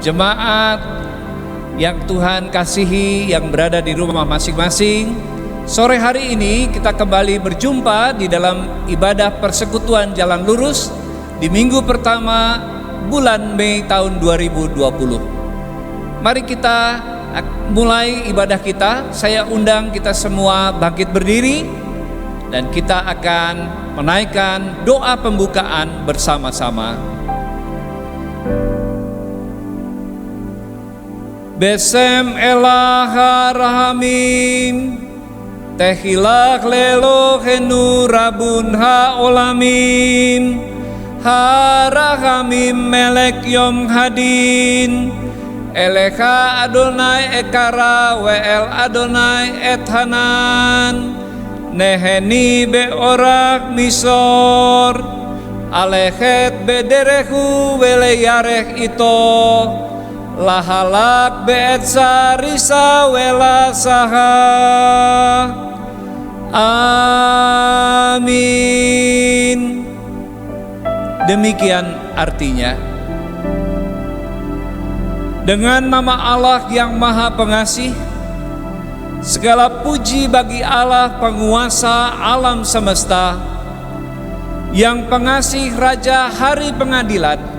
jemaat yang Tuhan kasihi yang berada di rumah masing-masing. Sore hari ini kita kembali berjumpa di dalam ibadah persekutuan Jalan Lurus di minggu pertama bulan Mei tahun 2020. Mari kita mulai ibadah kita. Saya undang kita semua bangkit berdiri dan kita akan menaikkan doa pembukaan bersama-sama. Besem elah rahamim tehilak lelo henu rabun haolamim harahamim melek yom hadin elecha Adonai ekara we'el Adonai ethanan neheni beorak misor alechet bederehu weleyarech ito lahalak be'etsa risa wela saha. Amin. Demikian artinya. Dengan nama Allah yang Maha Pengasih, segala puji bagi Allah penguasa alam semesta, yang pengasih Raja Hari Pengadilan.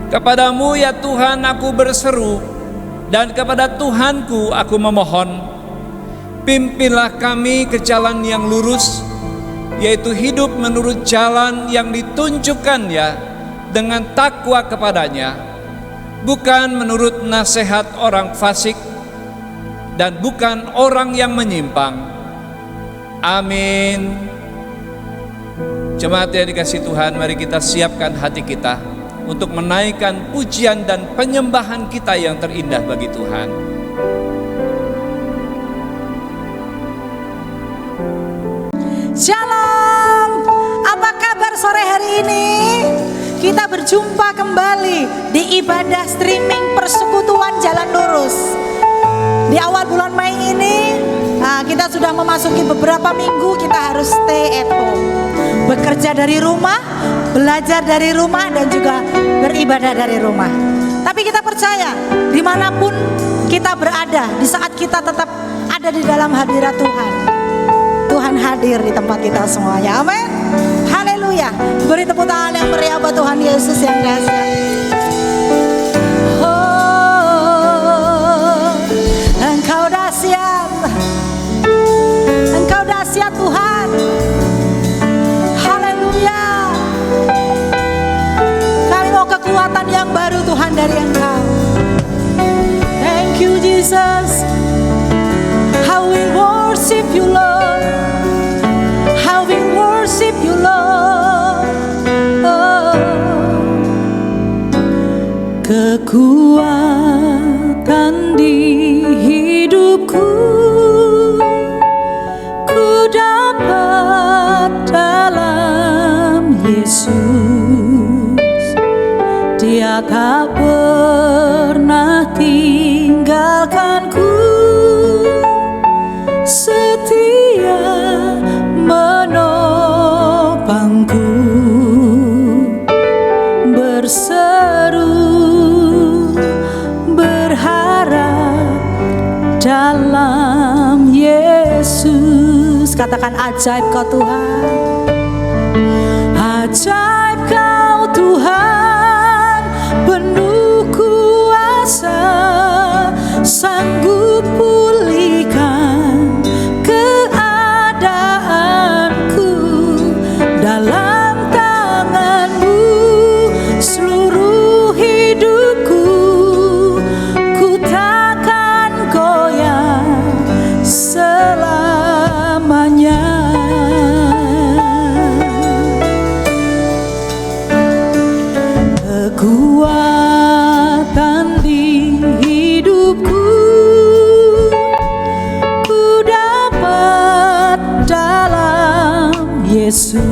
Kepadamu ya Tuhan aku berseru, dan kepada Tuhanku aku memohon. Pimpinlah kami ke jalan yang lurus, yaitu hidup menurut jalan yang ditunjukkannya dengan takwa kepadanya, bukan menurut nasihat orang fasik dan bukan orang yang menyimpang. Amin. Jemaat yang dikasihi Tuhan, mari kita siapkan hati kita untuk menaikkan pujian dan penyembahan kita yang terindah bagi Tuhan. Shalom, apa kabar sore hari ini? Kita berjumpa kembali di ibadah streaming persekutuan Jalan Lurus. Di awal bulan Mei ini, kita sudah memasuki beberapa minggu kita harus stay at home. Bekerja dari rumah, belajar dari rumah, dan juga beribadah dari rumah. Tapi kita percaya, dimanapun kita berada, di saat kita tetap ada di dalam hadirat Tuhan, Tuhan hadir di tempat kita semuanya. Amin. Haleluya. Beri tepuk tangan yang meriah buat Tuhan Yesus yang dahsyat. Oh, Engkau dahsyat. Engkau dahsyat Tuhan. Haleluya. Kami mau kekuatan yang baru Tuhan dari Engkau. Thank you Jesus. How we worship you Lord. How we worship you Lord. Oh. Kekuatan di hidupku ku dapat dalam Yesus. Dia tak pernah tinggalkanku, setia menopangku, berseru berharap dalam Yesus. Katakan ajaib kau Tuhan, ajaib kau Tuhan, penuh kuasa, sanggup pulihkan keadaanku. Dalam tangan-Mu seluruh hidupku, ku takkan goyah selamanya. Kekuatan di hidupku ku dapat dalam Yesus.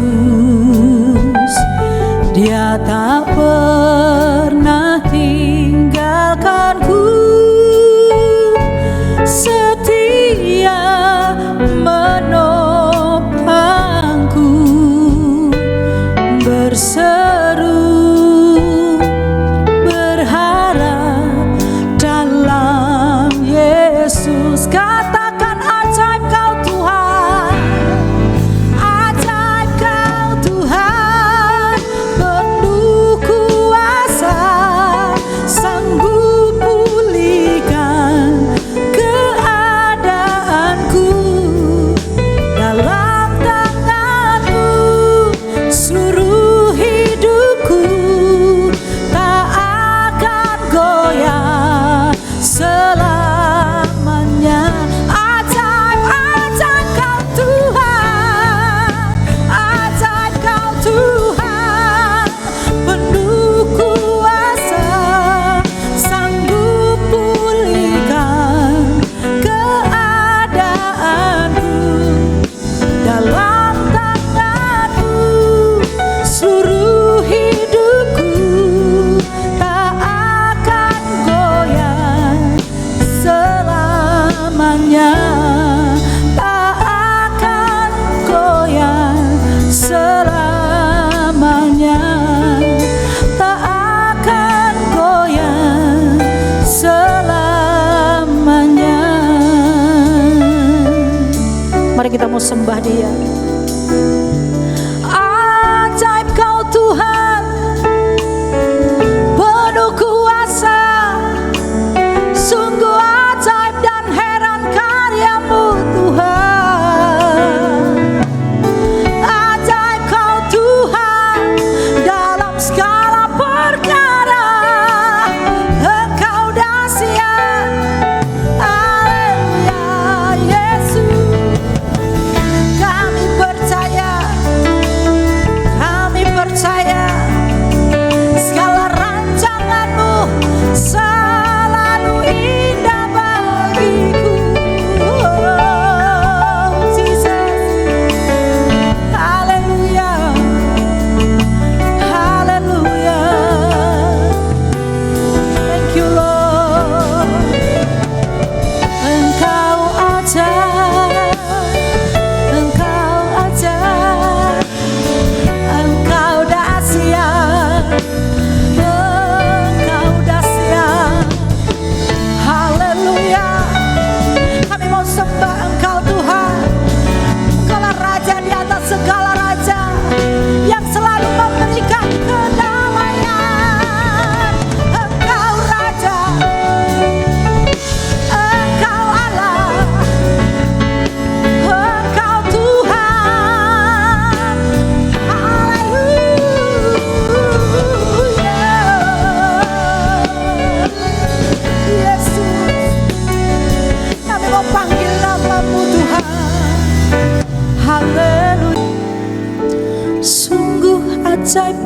Dia tak pernah tinggalkanku, setia menopangku, berseru berharap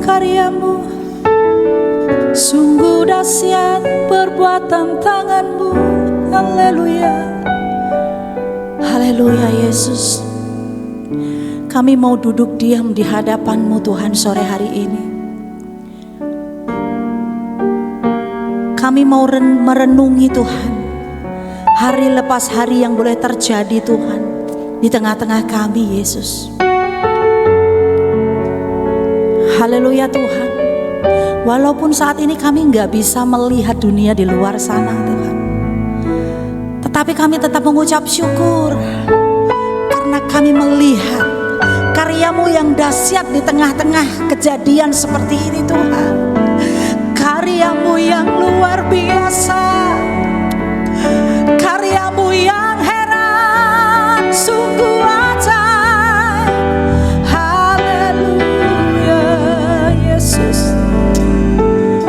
karyamu, sungguh dahsyat perbuatan tanganmu. Haleluya, haleluya Yesus. Kami mau duduk diam di hadapan-Mu Tuhan sore hari ini. Kami mau merenungi Tuhan, hari lepas hari yang boleh terjadi Tuhan di tengah-tengah kami Yesus. Haleluya Tuhan. Walaupun saat ini kami nggak bisa melihat dunia di luar sana Tuhan, tetapi kami tetap mengucap syukur karena kami melihat karya-Mu yang dahsyat di tengah-tengah kejadian seperti ini Tuhan. Karya-Mu yang luar biasa, karya-Mu yang heran, sungguh ajaib. Haleluya Yesus.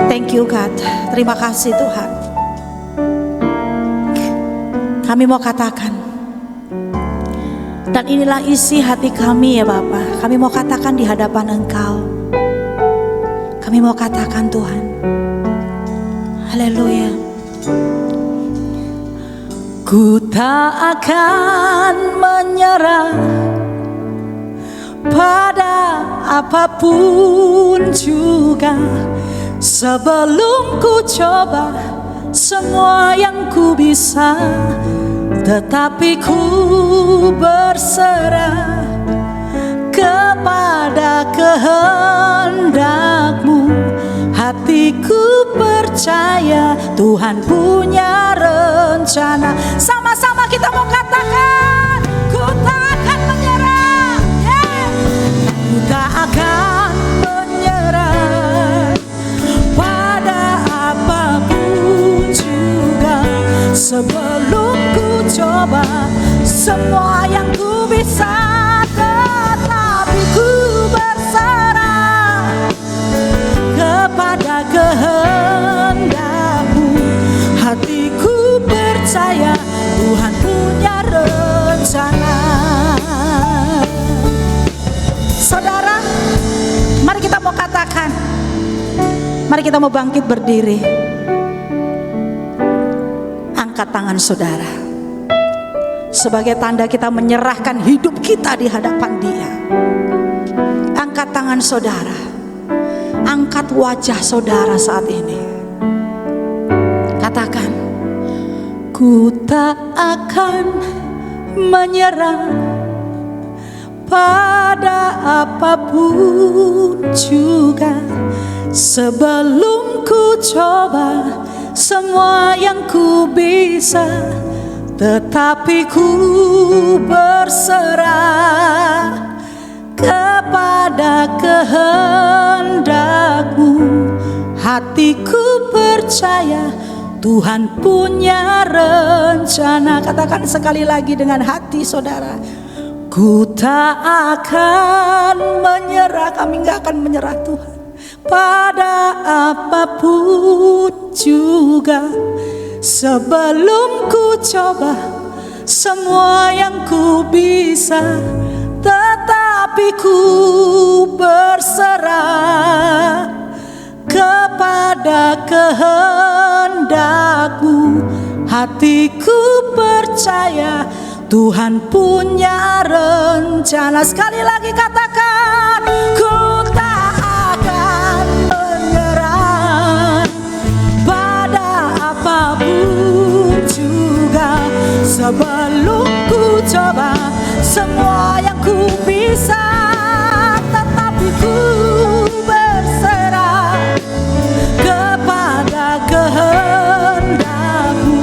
Thank you God. Terima kasih Tuhan. Kami mau katakan, dan inilah isi hati kami ya Bapa. Kami mau katakan di hadapan Engkau. Kami mau katakan Tuhan, haleluya. Ku tak akan menyerah pada apapun juga, sebelum ku coba semua yang ku bisa, tetapi ku berserah kepada kehendak-Mu. Hatiku percaya Tuhan punya rencana. Sama-sama kita mau katakan, ku tak akan menyerah, ku tak akan menyerah pada apapun juga, sebelum ku coba semua yang ku bisa, tetapi ku berserah kepada kehendak-Mu. Hatiku percaya Tuhan punya rencana. Saudara, mari kita mau katakan, mari kita mau bangkit berdiri. Angkat tangan saudara sebagai tanda kita menyerahkan hidup kita di hadapan Dia. Angkat tangan saudara, angkat wajah saudara saat ini. Katakan, ku tak akan menyerah pada apapun juga, sebelum ku coba semua yang ku bisa, tetapi ku berserah kepada kehendak-Mu. Hatiku percaya Tuhan punya rencana. Katakan sekali lagi dengan hati saudara, ku tak akan menyerah. Kami gak akan menyerah Tuhan pada apapun juga, sebelum ku coba semua yang ku bisa, tetapi ku berserah kepada kehendak-Mu. Hatiku percaya Tuhan punya rencana. Sekali lagi katakan, ku tak akan menyerah pada apapun juga, sebelum ku coba semua yang ku bisa, tetapi ku berserah kepada kehendak-Mu.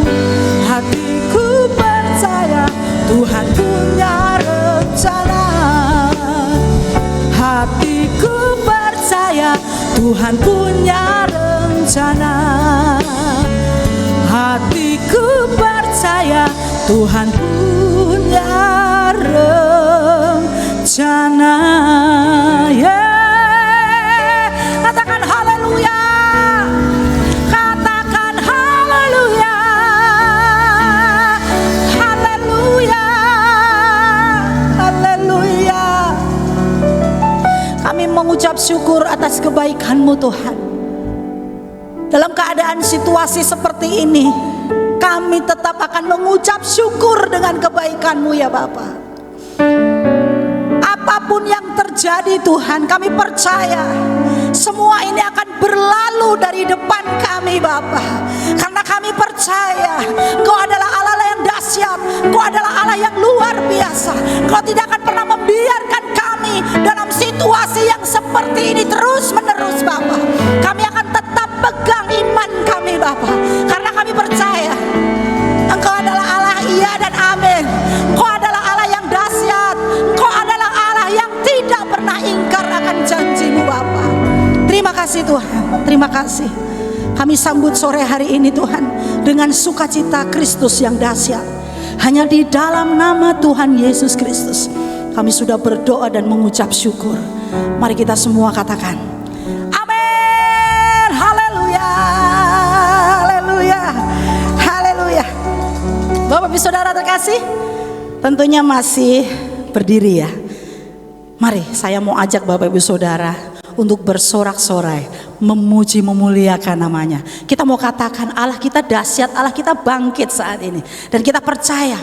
Hatiku percaya Tuhan punya rencana. Hatiku percaya Tuhan punya rencana. Hatiku percaya Tuhan punya rencana. Katakan haleluya. Katakan haleluya. Haleluya. Haleluya. Kami mengucapkan mengucap syukur atas kebaikan-Mu Tuhan. Dalam keadaan situasi seperti ini, kami tetap akan mengucap syukur dengan kebaikan-Mu ya Bapa. Apapun yang terjadi Tuhan, kami percaya semua ini akan berlalu dari depan kami Bapa. Karena kami percaya Engkau adalah Allah yang dahsyat, Engkau adalah Allah yang luar biasa. Engkau tidak akan pernah membiarkan kami dalam situasi yang seperti ini terus menerus Bapa. Kami akan tetap pegang iman kami Bapa, karena kami percaya Engkau adalah Allah iya dan amin. Engkau adalah Allah yang dahsyat, Engkau adalah Allah yang tidak pernah ingkar akan janji-Mu Bapa. Terima kasih Tuhan, terima kasih. Kami sambut sore hari ini Tuhan dengan sukacita Kristus yang dahsyat. Hanya di dalam nama Tuhan Yesus Kristus kami sudah berdoa dan mengucap syukur. Mari kita semua katakan amin. Haleluya, haleluya, haleluya. Bapak Ibu Saudara terkasih, tentunya masih berdiri ya. Mari saya mau ajak Bapak Ibu Saudara untuk bersorak-sorai, memuji memuliakan namanya. Kita mau katakan Allah kita dahsyat, Allah kita bangkit saat ini. Dan kita percaya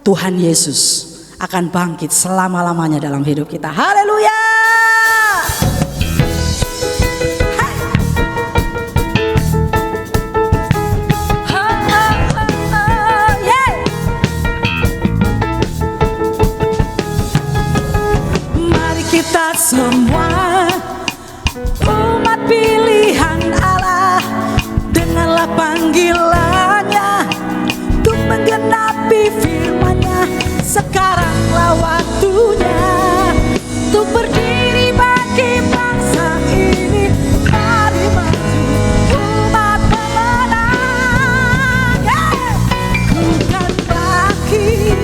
Tuhan Yesus akan bangkit selama-lamanya dalam hidup kita. Haleluya. Mari kita semua umat pilihan Allah, dengarlah panggilannya untuk menggenapi firman-Nya. Sekaranglah waktunya untuk berdiri bagi bangsa ini. Mari maju umat pemenang. Bukan bangkit,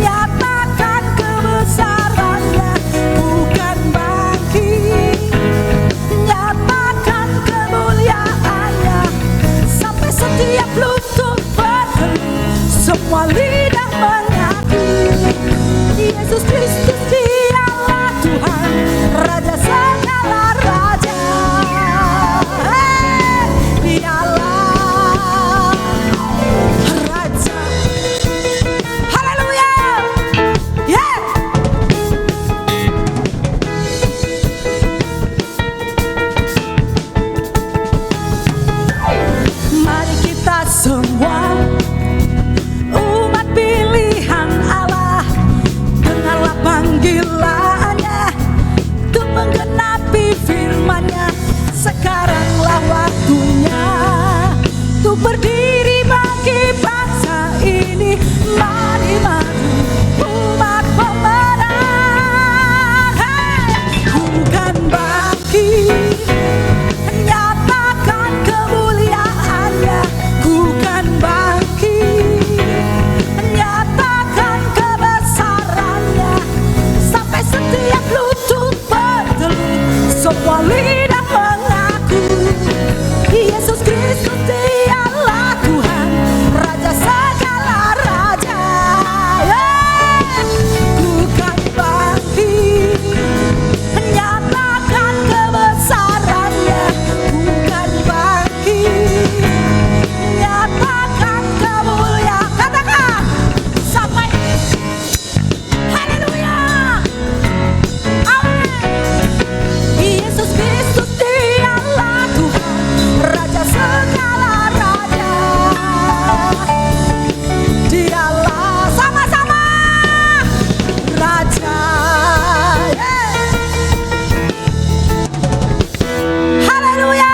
nyatakan kebesaran-Nya. Bukan bangkit, nyatakan kemuliaan-Nya. Sampai setiap lutut bertelut, semua lidah mengaku Yesus Kristus dialah Tuhan, Raja segala raja. Dialah Raja. Haleluya. Mari kita semua umat pilihan Allah, dengarlah panggilannya untuk menggenapi firman-Nya. Sekaranglah waktunya untuk berdiri bagi bangsa ini. Mari maju umat pemenang. Bukan bangkit, nyatakan kemuliaan-Nya. Bukan bangkit, nyatakan kebesaran-Nya. Sampai setiap lutut bertelut, semua lidah mengaku Yesus Kristus dialah Tuhan, Raja segala raja. Bukan bangkit, nyatakan kebesaran-Nya. Bukan bangkit, nyatakan kemuliaan. Katakan sampai haleluya. Amin. Yesus Kristus dialah Tuhan, Raja segala raja. Dialah sama-sama Raja. Haleluya.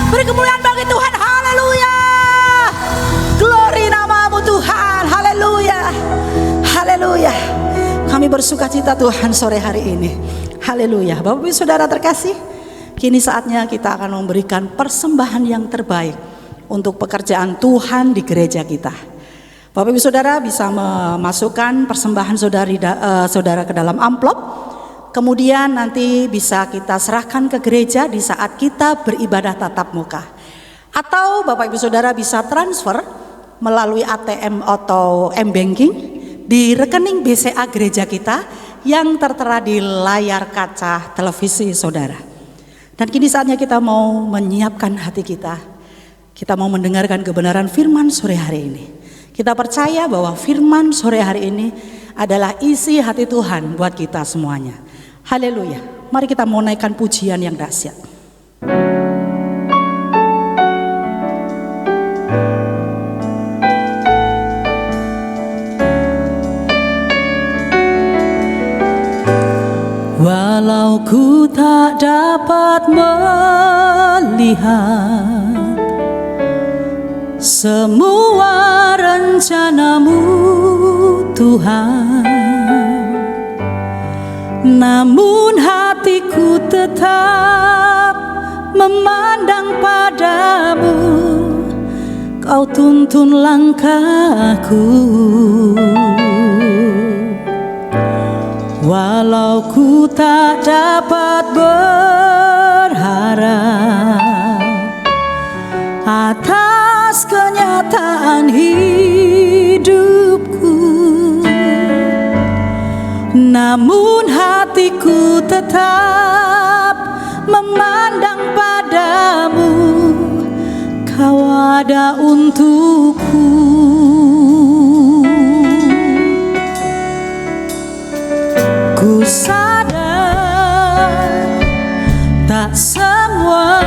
Beri kemuliaan bagi Tuhan. Haleluya. Glory nama-Mu Tuhan. Haleluya. Haleluya. Kami bersukacita Tuhan sore hari ini. Haleluya. Bapak Ibu Saudara terkasih, kini saatnya kita akan memberikan persembahan yang terbaik untuk pekerjaan Tuhan di gereja kita. Bapak Ibu Saudara bisa memasukkan persembahan saudara ke dalam amplop. Kemudian nanti bisa kita serahkan ke gereja di saat kita beribadah tatap muka. Atau Bapak Ibu Saudara bisa transfer melalui ATM atau M-Banking di rekening BCA gereja kita yang tertera di layar kaca televisi saudara. Dan kini saatnya kita mau menyiapkan hati kita. Kita mau mendengarkan kebenaran firman sore hari ini. Kita percaya bahwa firman sore hari ini adalah isi hati Tuhan buat kita semuanya. Haleluya. Mari kita mau naikkan pujian yang dahsyat. Walau ku tak dapat melihat semua rencanamu Tuhan, namun hatiku tetap memandang padamu. Kau tuntun langkahku. Walau ku tak dapat berharap atas kenyataan hidupku, namun hatiku tetap memandang padamu. Kau ada untukku. Ku sadar tak semua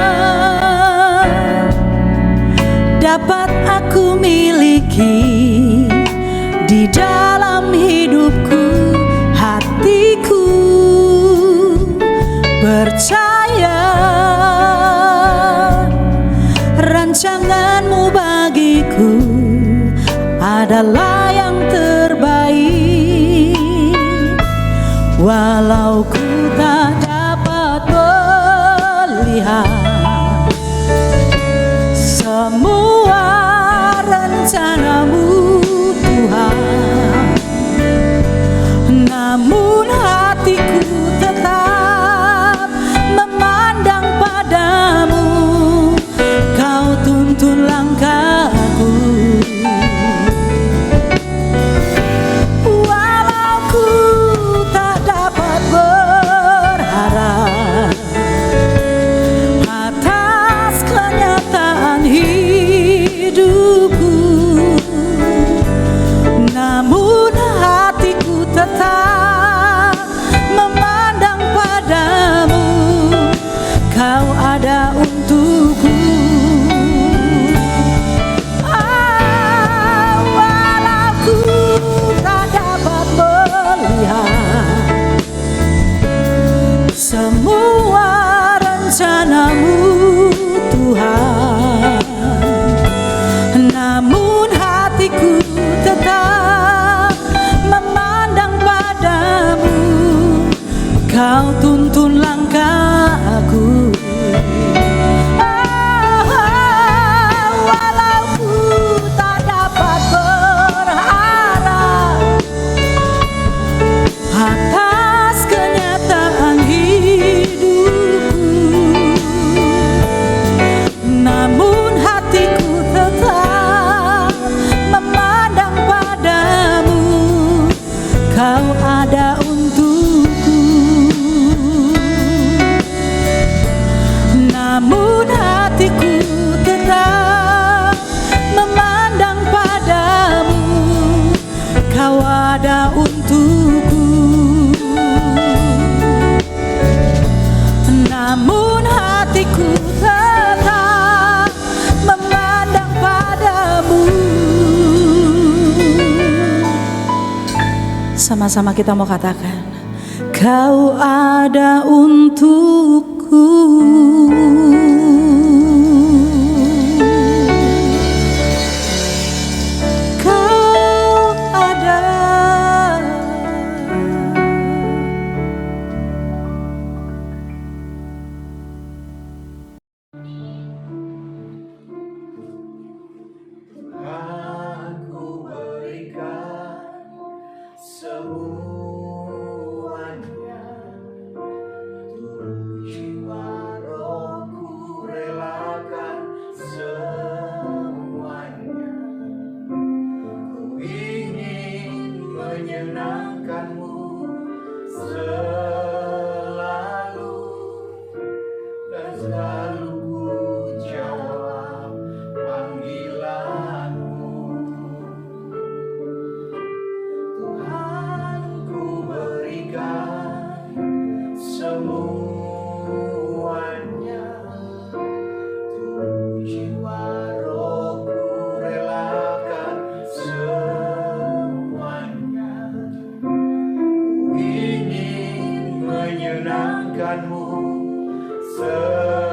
dapat aku miliki di dalam hidupku. Hatiku percaya rancanganmu bagiku adalah yang terbaik. Walau ku tak dapat melihat semua rencanamu Tuhan, namun hatiku tetap memandang padamu. Kau tuntun langkahku. Tetap memandang padamu. Kau ada untukku. Walau ku tak dapat melihat semua rencanamu Tuhan, namun hatiku tetap memandang padamu. Kau tuntun langkahku. Walau ku tak dapat berharap atas kenyataan hidupku, namun hatiku tetap memandang padamu. Kau ada untukku, namun hatiku tetap memandang padamu. Kau ada untukku, namun hatiku tetap memandang padamu. Sama-sama kita mau katakan, kau ada untukku. Kau ada. Aku berikan semuanya, turun jiwa dan selalu ku jawab panggilanmu. Tuhan, ku berikan semuanya, tubuh jiwa rohku relakan semuanya. Ku ingin menyenangkanmu selalu,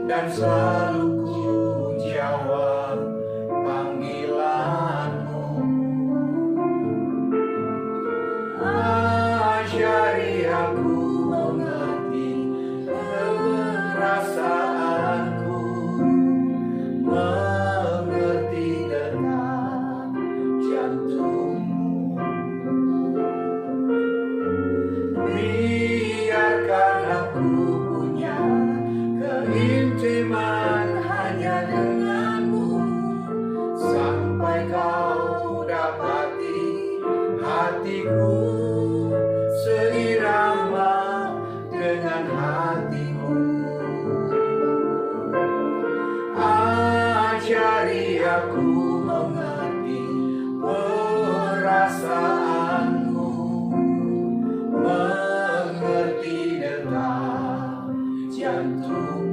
dan selalu ku jawab panggilanmu. Ajari aku mengerti perasaanku, mengerti detak jantungmu. Biarkan aku punya keintiman hanya denganmu, sampai kau dapati hatiku seirama dengan hatimu. Ajari aku mengerti perasaanmu, mengerti detak jantungmu.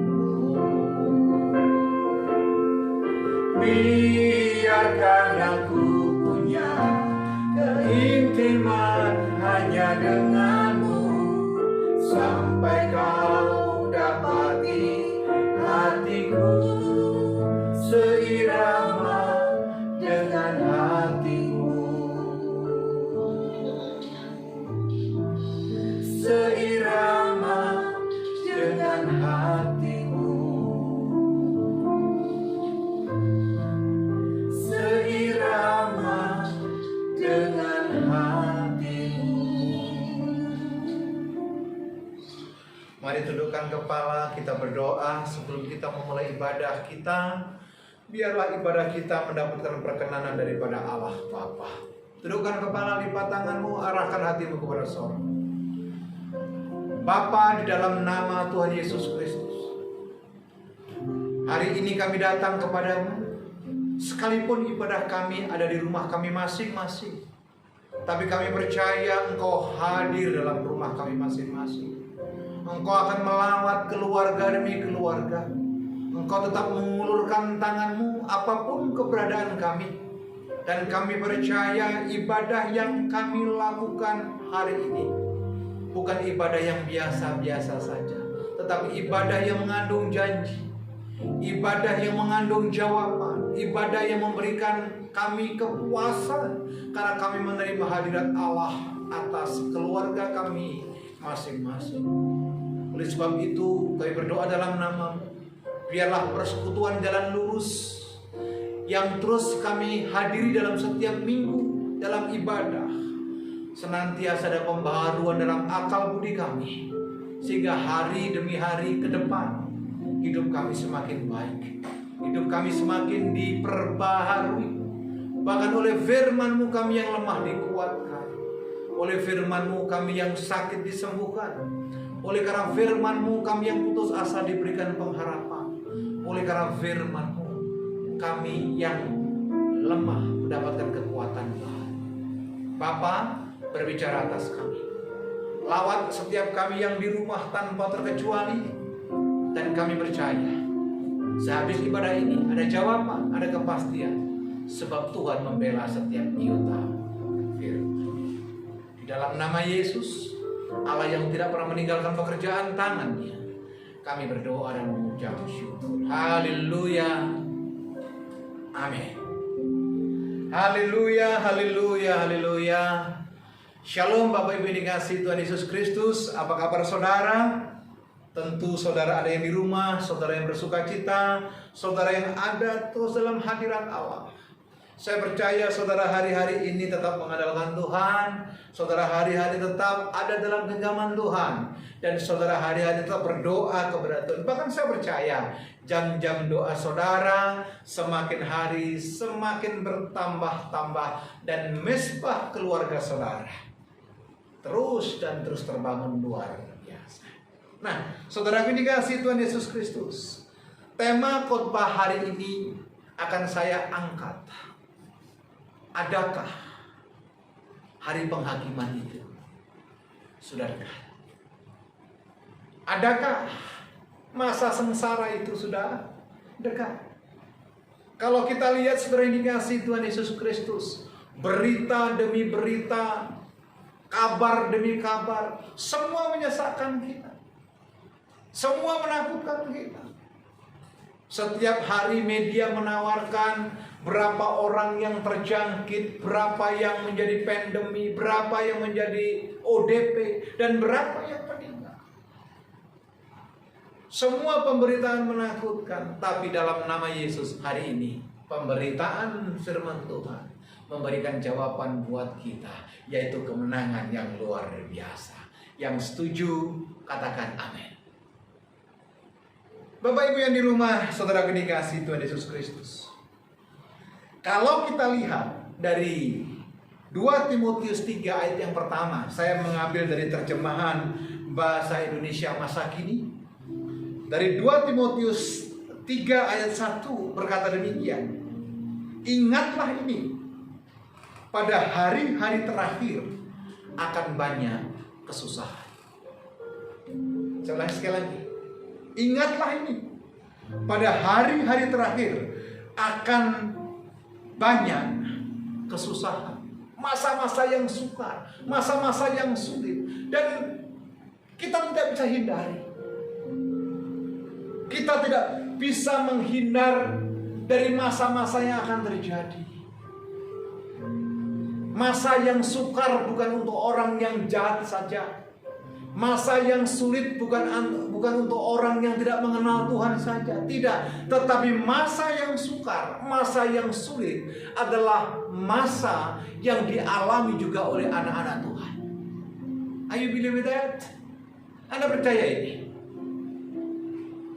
Biarkan aku punya keintiman hanya denganmu, sampai kau dapati hatiku seirama dengan hatimu, seirama dengan hatimu, seirama dengan hatimu. Mari tundukkan kepala, kita berdoa sebelum kita memulai ibadah kita. Biarlah ibadah kita mendapatkan perkenanan daripada Allah Bapa. Tundukkan kepala, lipat tanganmu, arahkan hatimu kepada sorga. Bapa, di dalam nama Tuhan Yesus Kristus, hari ini kami datang kepadamu. Sekalipun ibadah kami ada di rumah kami masing-masing, tapi kami percaya Engkau hadir dalam rumah kami masing-masing. Engkau akan melawat keluarga demi keluarga. Engkau tetap mengulurkan tanganmu apapun keberadaan kami. Dan kami percaya ibadah yang kami lakukan hari ini bukan ibadah yang biasa-biasa saja, tetapi ibadah yang mengandung janji, ibadah yang mengandung jawaban, ibadah yang memberikan kami kepuasan karena kami menerima hadirat Allah atas keluarga kami masing-masing. Oleh sebab itu kami berdoa dalam nama-Mu, biarlah persekutuan jalan lurus yang terus kami hadiri dalam setiap minggu dalam ibadah senantiasa ada pembaharuan dalam akal budi kami, sehingga hari demi hari ke depan hidup kami semakin baik, hidup kami semakin diperbaharui. Bahkan oleh firman-Mu kami yang lemah dikuatkan, oleh firman-Mu kami yang sakit disembuhkan, oleh karena firman-Mu kami yang putus asa diberikan pengharapan, oleh karena firman-Mu kami yang lemah mendapatkan kekuatan baru. Bapa, berbicara atas kami. Lawat setiap kami yang di rumah tanpa terkecuali. Dan kami percaya sehabis ibadah ini ada jawaban, ada kepastian. Sebab Tuhan membela setiap iota firman. Di dalam nama Yesus, Allah yang tidak pernah meninggalkan pekerjaan tangannya, kami berdoa dan mengucap syukur. Haleluya. Amin. Haleluya, haleluya, haleluya. Shalom Bapak Ibu dikasihi Tuhan Yesus Kristus. Apa kabar saudara? Tentu saudara ada yang di rumah, saudara yang bersuka cita, saudara yang ada terus dalam hadirat Allah. Saya percaya saudara hari-hari ini tetap mengandalkan Tuhan, saudara hari-hari tetap ada dalam genggaman Tuhan, dan saudara hari-hari tetap berdoa kepada Tuhan. Bahkan saya percaya jam-jam doa saudara semakin hari semakin bertambah-tambah, dan mesbah keluarga saudara terus dan terus terbangun luar biasa. Nah, saudara dikasihi Tuhan Yesus Kristus, tema khotbah hari ini akan saya angkat. Adakah hari penghakiman itu sudah dekat? Adakah masa sengsara itu sudah dekat? Kalau kita lihat saudara yang dikasihi Tuhan Yesus Kristus, berita demi berita, kabar demi kabar, semua menyesakkan kita. Semua menakutkan kita. Setiap hari media menawarkan berapa orang yang terjangkit, berapa yang menjadi pandemi, berapa yang menjadi ODP, dan berapa yang meninggal. Semua pemberitaan menakutkan, tapi dalam nama Yesus hari ini, pemberitaan firman Tuhan memberikan jawaban buat kita, yaitu kemenangan yang luar biasa. Yang setuju, katakan amin. Bapak Ibu yang di rumah, saudara dikasihi Tuhan Yesus Kristus. Kalau kita lihat dari 2 Timotius 3 ayat yang pertama, saya mengambil dari terjemahan bahasa Indonesia masa kini. Dari 2 Timotius 3 ayat 1 berkata demikian. Ingatlah ini, pada hari-hari terakhir akan banyak kesusahan. Saya ulangi sekali lagi. Ingatlah ini, pada hari-hari terakhir akan banyak kesusahan, masa-masa yang sukar, masa-masa yang sulit, dan kita tidak bisa hindari. Kita tidak bisa menghindar dari masa-masa yang akan terjadi. Masa yang sukar bukan untuk orang yang jahat saja. Masa yang sulit bukan untuk orang yang tidak mengenal Tuhan saja. Tidak, tetapi masa yang sukar, masa yang sulit adalah masa yang dialami juga oleh anak-anak Tuhan. Are you believe that? Anda percaya ini?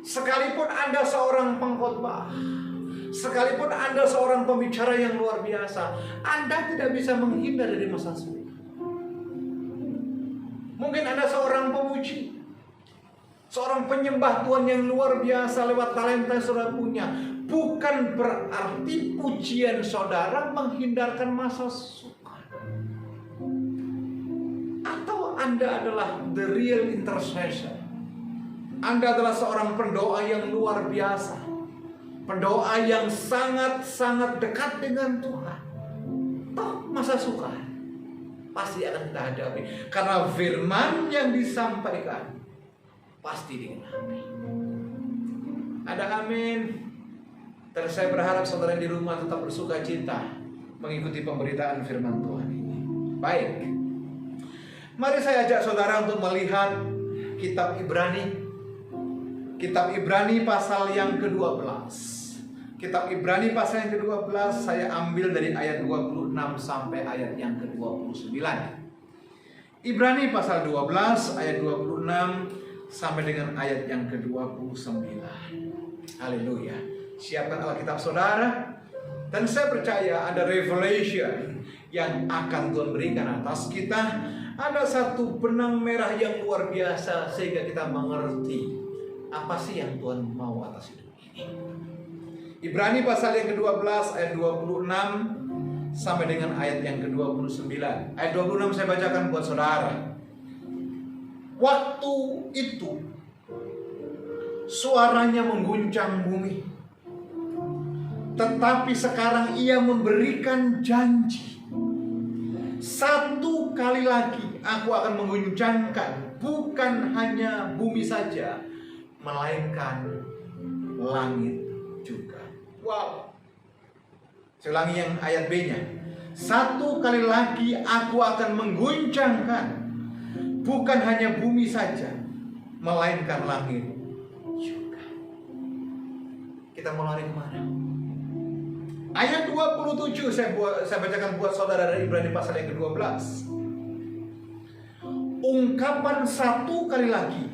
Sekalipun Anda seorang pengkhotbah, sekalipun Anda seorang pembicara yang luar biasa, Anda tidak bisa menghindar dari masa sulit. Mungkin Anda seorang pemuji, seorang penyembah Tuhan yang luar biasa lewat talenta yang saudara punya. Bukan berarti pujian saudara menghindarkan masa sukar. Atau Anda adalah the real intercessor. Anda adalah seorang pendoa yang luar biasa. Pendoa yang sangat-sangat dekat dengan Tuhan. Toh masa sukar pasti akan kita hadapi, karena firman yang disampaikan pasti digenapi. Ada amin. Dan saya berharap saudara di rumah tetap bersuka cita mengikuti pemberitaan firman Tuhan ini. Baik, mari saya ajak saudara untuk melihat kitab Ibrani. Kitab Ibrani pasal yang ke-12. Kitab Ibrani pasal yang ke-12 saya ambil dari ayat 26 sampai ayat yang ke-29. Ibrani pasal 12 ayat 26 sampai dengan ayat yang ke-29. Haleluya. Siapkan Alkitab saudara. Dan saya percaya ada revelation yang akan Tuhan berikan atas kita. Ada satu benang merah yang luar biasa sehingga kita mengerti apa sih yang Tuhan mau atas hidup ini. Ibrani pasal yang ke-12 ayat 26 sampai dengan ayat yang ke-29. Ayat 26 saya bacakan buat saudara. Waktu itu suaranya mengguncang bumi, tetapi sekarang ia memberikan janji. Satu kali lagi aku akan mengguncangkan bukan hanya bumi saja, melainkan langit juga. Wow. Saya ulangi yang ayat B-nya. Satu kali lagi aku akan mengguncangkan bukan hanya bumi saja, melainkan langit juga. Kita mau lari kemana? Ayat 27 saya bacakan buat saudara dari Ibrani pasal yang ke-12. Ungkapan satu kali lagi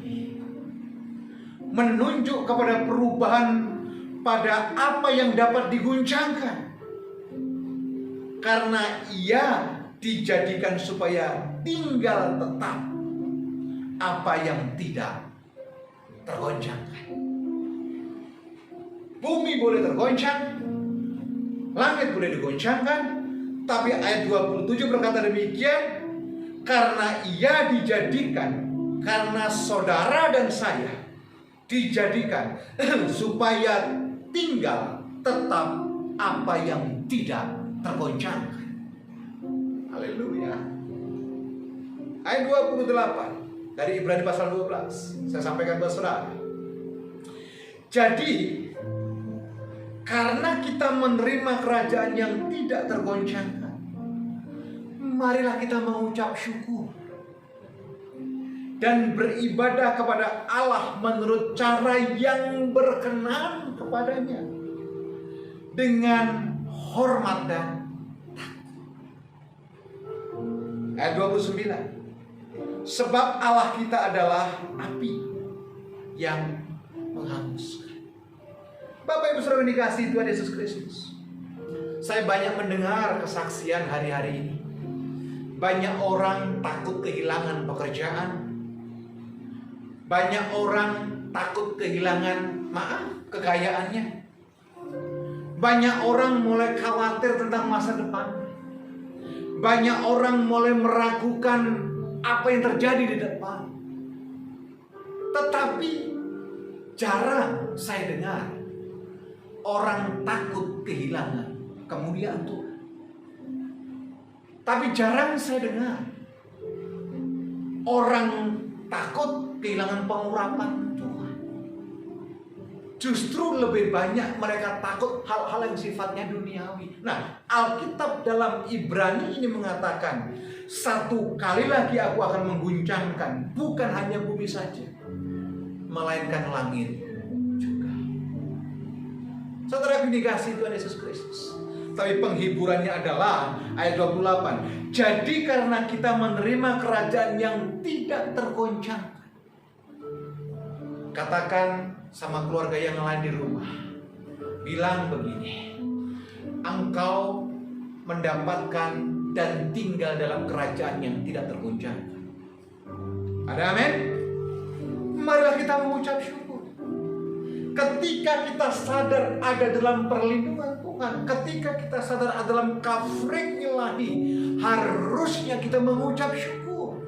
menunjuk kepada perubahan pada apa yang dapat diguncangkan, karena ia dijadikan supaya tinggal tetap apa yang tidak tergoncangkan. Bumi boleh tergoncang, langit boleh digoncangkan, tapi ayat 27 berkata demikian, karena ia dijadikan, karena saudara dan saya dijadikan supaya tinggal tetap apa yang tidak tergoncangkan. Haleluya. Ayat 28 dari Ibrani pasal 12. Saya sampaikan buat saudara. Jadi karena kita menerima kerajaan yang tidak tergoncangkan, marilah kita mengucap syukur dan beribadah kepada Allah menurut cara yang berkenan kepadanya dengan hormat dan takut. Ayat 29. Sebab Allah kita adalah api yang menghanguskan. Bapak Ibu Saudara dikasihi Tuhan Yesus Kristus, saya banyak mendengar kesaksian hari-hari ini. Banyak orang takut kehilangan pekerjaan. Banyak orang takut kehilangan kekayaannya. Banyak orang mulai khawatir tentang masa depan. Banyak orang mulai meragukan apa yang terjadi di depan. Tetapi jarang saya dengar orang takut kehilangan kemuliaan Tuhan. Tapi jarang saya dengar orang takut kehilangan pengurapan Tuhan. Justru lebih banyak mereka takut hal-hal yang sifatnya duniawi. Nah, Alkitab dalam Ibrani ini mengatakan, satu kali lagi aku akan mengguncangkan bukan hanya bumi saja, melainkan langit juga. Saudara dikasihi Tuhan Yesus Kristus. Tapi penghiburannya adalah ayat 28. Jadi karena kita menerima kerajaan yang tidak tergoncangkan. Katakan sama keluarga yang lain di rumah. Bilang begini. Engkau mendapatkan dan tinggal dalam kerajaan yang tidak tergoncangkan. Ada amin? Marilah kita mengucap syukur. Ketika kita sadar ada dalam perlindungan Tuhan, ketika kita sadar ada dalam kafring ilahi, harusnya kita mengucap syukur.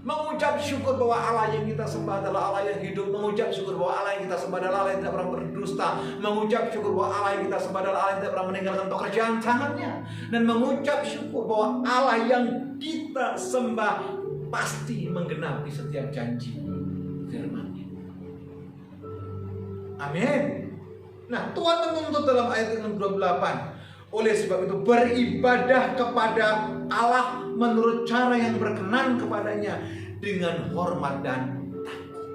Mengucap syukur bahwa Allah yang kita sembah adalah Allah yang hidup. Mengucap syukur bahwa Allah yang kita sembah adalah Allah yang tidak pernah berdusta. Mengucap syukur bahwa Allah yang kita sembah adalah Allah yang tidak pernah meninggalkan pekerjaan tangannya. Dan mengucap syukur bahwa Allah yang kita sembah pasti menggenapi setiap janji firman-Nya. Amin. Nah, Tuhan menuntut dalam ayat yang 28. Oleh sebab itu beribadah kepada Allah menurut cara yang berkenan kepadanya dengan hormat dan takut.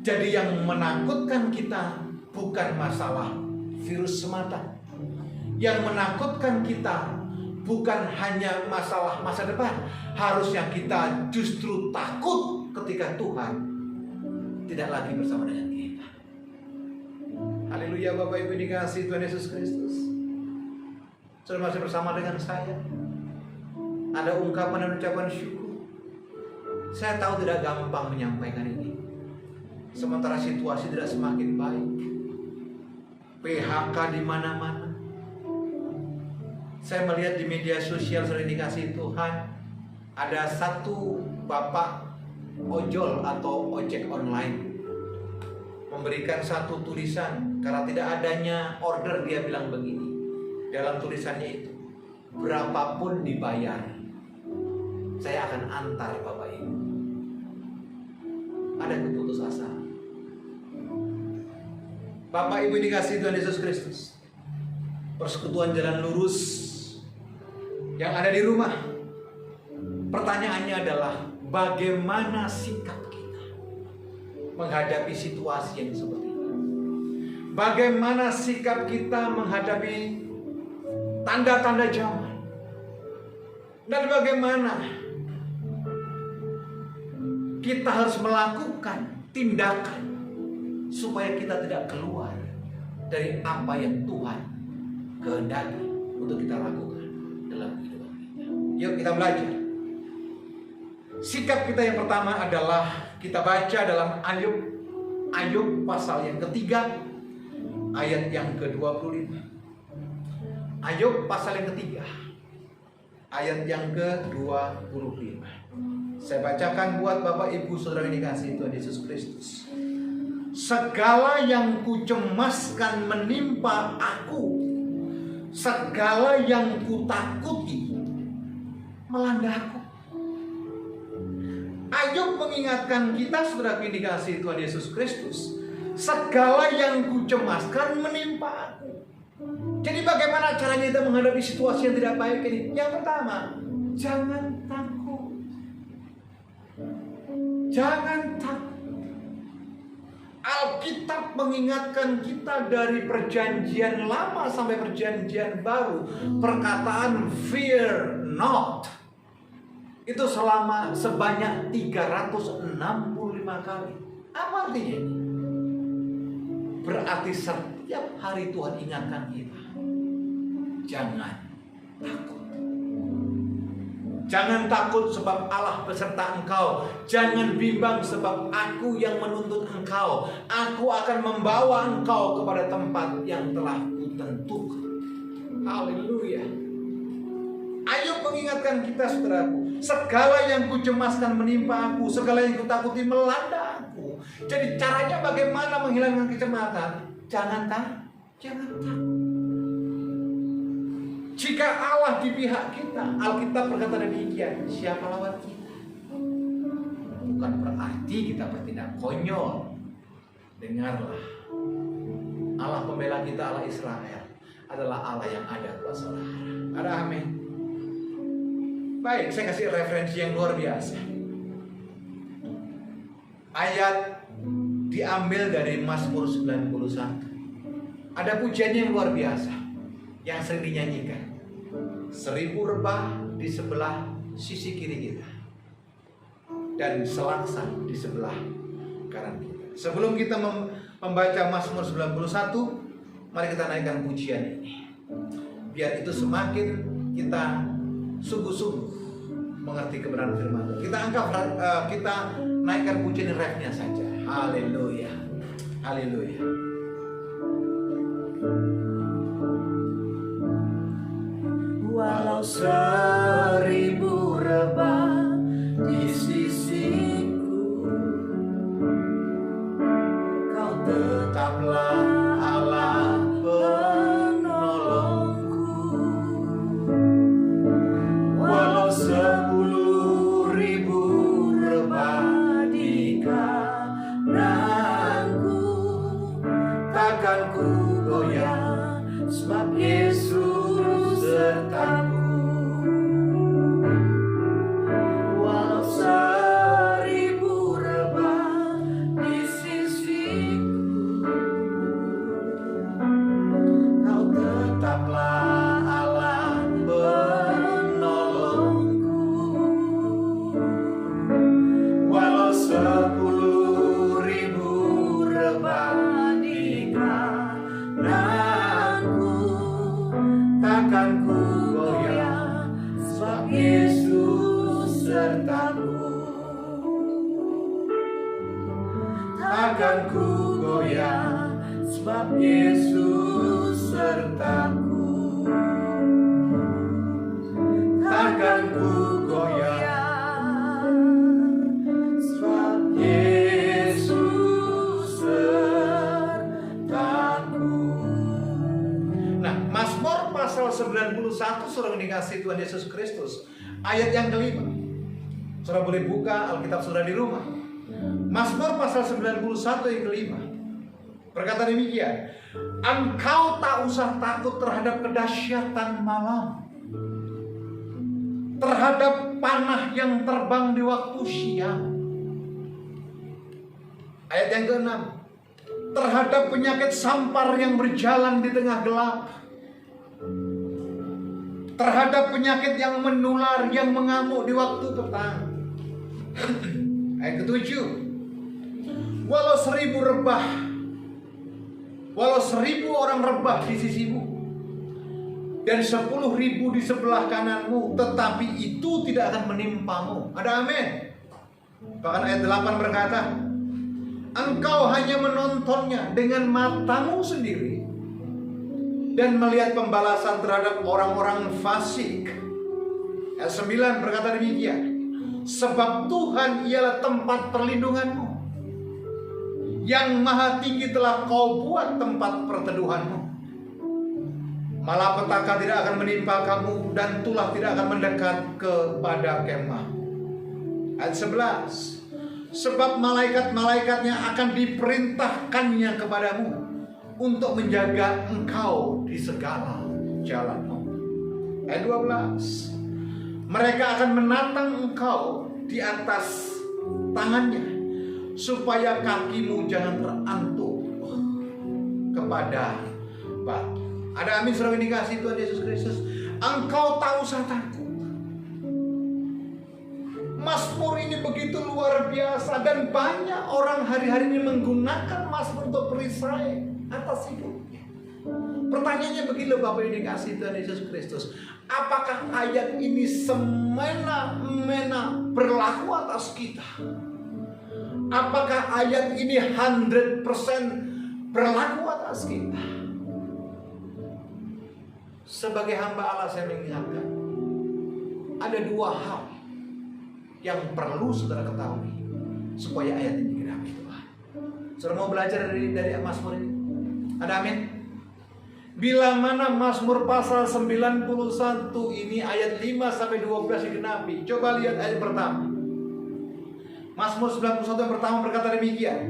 Jadi yang menakutkan kita bukan masalah virus semata. Yang menakutkan kita bukan hanya masalah masa depan. Harusnya kita justru takut ketika Tuhan tidak lagi bersama dengan kita. Haleluya, Bapak Ibu dikasihi Tuhan Yesus Kristus. Saudara masih bersama dengan saya. Ada ungkapan dan ucapan syukur. Saya tahu tidak gampang menyampaikan ini. Sementara situasi tidak semakin baik. PHK di mana-mana. Saya melihat di media sosial, saudara dikasihi Tuhan, ada satu bapak ojol atau ojek online memberikan satu tulisan karena tidak adanya order. Dia bilang begini dalam tulisannya itu, berapapun dibayar saya akan antar Bapak Ibu. Ada keputusasaan. Bapak Ibu dikasihi Tuhan Yesus Kristus, persekutuan jalan lurus yang ada di rumah, pertanyaannya adalah bagaimana sikap menghadapi situasi yang seperti ini. Bagaimana sikap kita menghadapi tanda-tanda zaman. Dan bagaimana kita harus melakukan tindakan supaya kita tidak keluar dari apa yang Tuhan kehendaki untuk kita lakukan dalam kehidupan kita. Yuk kita belajar. Sikap kita yang pertama adalah kita baca dalam Ayub pasal yang ketiga ayat yang ke-25. Ayub pasal yang ketiga ayat yang ke-25. Saya bacakan buat Bapak Ibu Saudara yang dikasihi Tuhan Yesus Kristus. Segala yang kucemaskan menimpa aku, segala yang kutakuti melanda aku. Ayub mengingatkan kita, saudara yang dikasihi Tuhan Yesus Kristus, segala yang kucemaskan menimpa aku. Jadi bagaimana caranya kita menghadapi situasi yang tidak baik ini? Yang pertama, jangan takut. Jangan takut. Alkitab mengingatkan kita dari perjanjian lama sampai perjanjian baru. Perkataan fear not itu sebanyak 365 kali. Apa artinya? Berarti setiap hari Tuhan ingatkan kita, jangan takut. Jangan takut sebab Allah beserta engkau. Jangan bimbang sebab aku yang menuntut engkau. Aku akan membawa engkau kepada tempat yang telah kutentukan. Haleluya. Ayub mengingatkan kita, saudaraku, segala yang kucemaskan menimpa aku, segala yang kutakuti melanda aku. Jadi caranya bagaimana menghilangkan kecemasan? Jangan takut. Jika Allah di pihak kita, Alkitab berkata demikian, siapa lawan kita? Bukan berarti kita bertindak konyol. Dengarlah, Allah pembela kita, Allah Israel, adalah Allah yang ada buat saudara. Ada amin. Baik, saya kasih referensi yang luar biasa. Ayat diambil dari Mazmur 91. Ada pujian yang luar biasa yang sering dinyanyikan. 1000 rebah di sebelah sisi kiri kita dan selaksa di sebelah kanan kita. Sebelum kita membaca Mazmur 91, mari kita naikkan pujian ini. Biar itu semakin kita sungguh-sungguh mengerti kebenaran firman Tuhan. Kita naikkan pujian refnya saja. Haleluya. Haleluya. Walau 1000 rebah di sisiku, kau tetaplah Allah penolongku. Walau 10.000 rebah di kananku, takkan ku goyah, sebab Yesus sertaku. Walau 1000 rebah di sisiku, kau tetaplah Allah penolongku. Walau 10.000 rebah di kananku, takkan ku goyah, sebab Yesus sertaku. Takkan ku goyah, sebab Yesus sertaku. Takkan ku goyah, sebab Yesus sertaku. Nah, Mazmur pasal 91, saudara dikasih Tuhan Yesus Kristus, ayat yang kelima. Saudara boleh buka Alkitab saudara di rumah. Mazmur pasal 91 yang kelima berkata demikian, engkau tak usah takut terhadap kedahsyatan malam, terhadap panah yang terbang di waktu siang. Ayat yang ke-6, terhadap penyakit sampar yang berjalan di tengah gelap, terhadap penyakit yang menular yang mengamuk di waktu petang. Ayat ke-7, walau 1000 rebah, walau 1000 orang rebah di sisimu dan 10.000 di sebelah kananmu, tetapi itu tidak akan menimpamu. Ada amin. Bahkan ayat 8 berkata, engkau hanya menontonnya dengan matamu sendiri dan melihat pembalasan terhadap orang-orang fasik. Ayat 9 berkata demikian, sebab Tuhan ialah tempat perlindunganmu, yang maha tinggi telah kau buat tempat perteduhanmu. Malapetaka tidak akan menimpa kamu, dan tulah tidak akan mendekat kepada kemah. Ayat 11, sebab malaikat-malaikatnya akan diperintahkannya kepadamu untuk menjaga engkau di segala jalanmu. Ayat 12, mereka akan menatang engkau di atas tangannya, supaya kakimu jangan terantuk kepada batu. Ada amin saudara dikasih Tuhan Yesus Kristus. Engkau tak usah takut. Mazmur ini begitu luar biasa, dan banyak orang hari-hari ini menggunakan Mazmur untuk perisai atas hidupnya. Pertanyaannya begini loh Bapak yang dikasih Tuhan Yesus Kristus, apakah ayat ini semena-mena berlaku atas kita? Apakah ayat ini 100% berlaku atas kita? Sebagai hamba Allah saya mengingatkan, ada dua hal yang perlu saudara ketahui supaya ayat ini digenapi Tuhan. Saudara mau belajar dari Mazmur ini? Ada amin? Bila mana Mazmur pasal 91 ini ayat 5-12 digenapi. Coba lihat ayat pertama. Mazmur 91 yang pertama berkata demikian,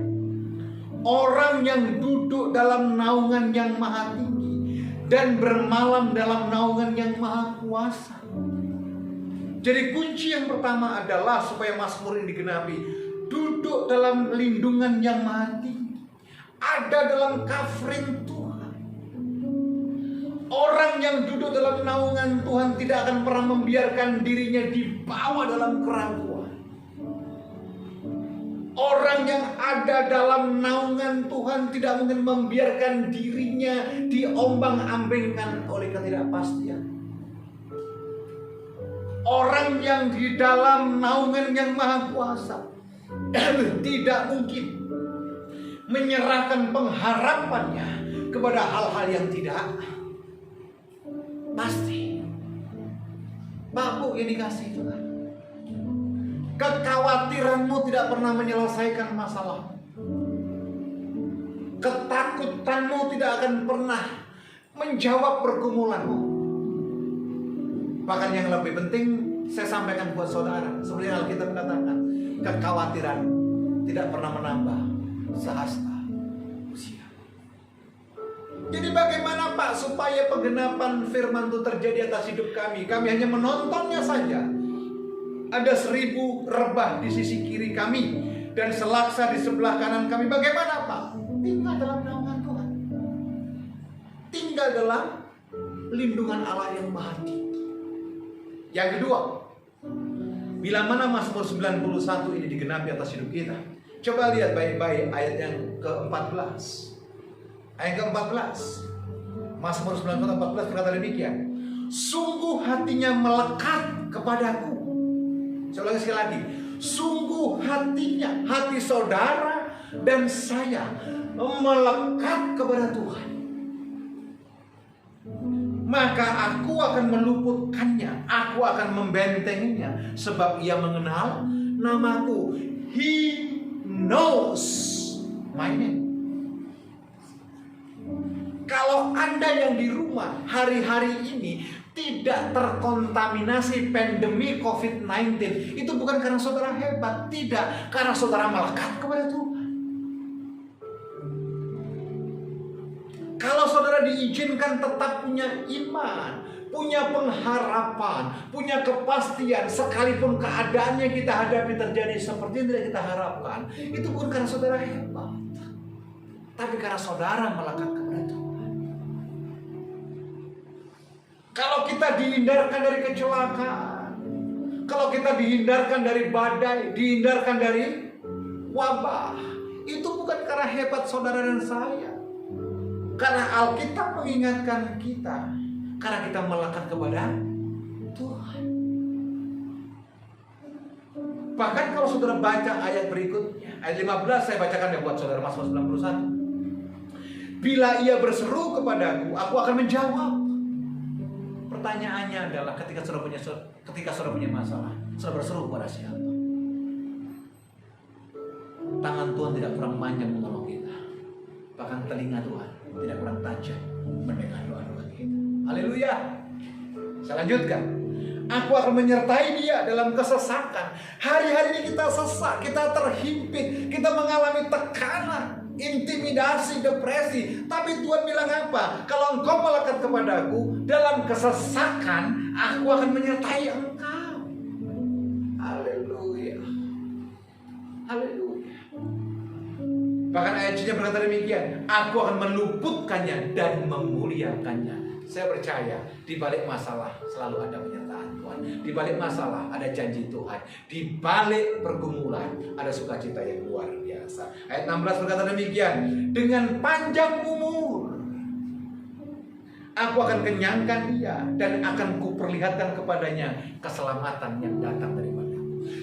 orang yang duduk dalam naungan yang maha tinggi dan bermalam dalam naungan yang maha kuasa. Jadi kunci yang pertama adalah supaya Mazmur ini digenapi, duduk dalam lindungan yang maha tinggi, ada dalam covering Tuhan. Orang yang duduk dalam naungan Tuhan tidak akan pernah membiarkan dirinya dibawa dalam keraguan. Orang yang ada dalam naungan Tuhan tidak mungkin membiarkan dirinya diombang-ambingkan oleh ketidakpastian. Orang yang di dalam naungan yang maha kuasa tidak mungkin menyerahkan pengharapannya kepada hal-hal yang tidak pasti. Bapak yang dikasih Tuhan, kekhawatiranmu tidak pernah menyelesaikan masalahmu. Ketakutanmu tidak akan pernah menjawab pergumulanmu. Bahkan yang lebih penting saya sampaikan buat saudara, seperti yang Alkitab katakan, kekhawatiran tidak pernah menambah sehasta usia. Jadi bagaimana Pak supaya penggenapan firman itu terjadi atas hidup kami? Kami hanya menontonnya saja. Ada 1000 rebah di sisi kiri kami dan selaksa di sebelah kanan kami. Bagaimana Pak? Tinggal dalam naungan Tuhan, tinggal dalam lindungan Allah yang maha tinggi. Yang kedua, bila mana Mazmur 91 ini digenapi atas hidup kita, coba lihat baik-baik ayat yang ke-14. Ayat ke-14, Mazmur 91:14 berkata demikian, sungguh hatinya melekat kepadaku. Saya ulangi sekali lagi, sungguh hatinya, hati saudara dan saya melekat kepada Tuhan. Maka aku akan meluputkannya, aku akan membentenginya, sebab ia mengenal namaku. He knows my name. Kalau Anda yang di rumah hari-hari ini tidak terkontaminasi pandemi COVID-19, itu bukan karena saudara hebat, tidak, karena saudara melekat kepada Tuhan. Kalau saudara diizinkan tetap punya iman, punya pengharapan, punya kepastian, sekalipun keadaannya kita hadapi terjadi seperti yang tidak kita harapkan, itu bukan karena saudara hebat, tapi karena saudara melekat kepada Tuhan. Kalau kita dihindarkan dari kecelakaan, kalau kita dihindarkan dari badai, dihindarkan dari wabah, itu bukan karena hebat saudara dan saya, karena Alkitab mengingatkan kita, karena kita melekat kepada Tuhan. Bahkan kalau saudara baca ayat berikutnya, ayat 15 saya bacakan ya buat saudara, Mazmur 91. Bila ia berseru kepadaku, aku akan menjawab. Pertanyaannya adalah ketika saudara punya masalah, saudara berseru kepada siapa? Tangan Tuhan tidak kurang panjang menolong kita. Bahkan telinga Tuhan tidak kurang tajam mendengar doa-doa kita. Haleluya. Saya lanjutkan. Aku akan menyertai dia dalam kesesakan. Hari-hari ini kita sesak, kita terhimpit, kita mengalami tekanan, intimidasi, depresi. Tapi Tuhan bilang apa? Kalau engkau melekat kepadaku dalam kesesakan, aku akan menyertai engkau. Haleluya. Haleluya. Bahkan ayat C-nya berkata demikian, aku akan meluputkannya dan memuliakannya. Saya percaya di balik masalah selalu ada penyertaan Tuhan. Di balik masalah ada janji Tuhan. Di balik pergumulan ada sukacita yang luar biasa. Ayat 16 berkata demikian, dengan panjang umur aku akan kenyangkan dia dan akan kuperlihatkan kepadanya keselamatan yang datang dari mana.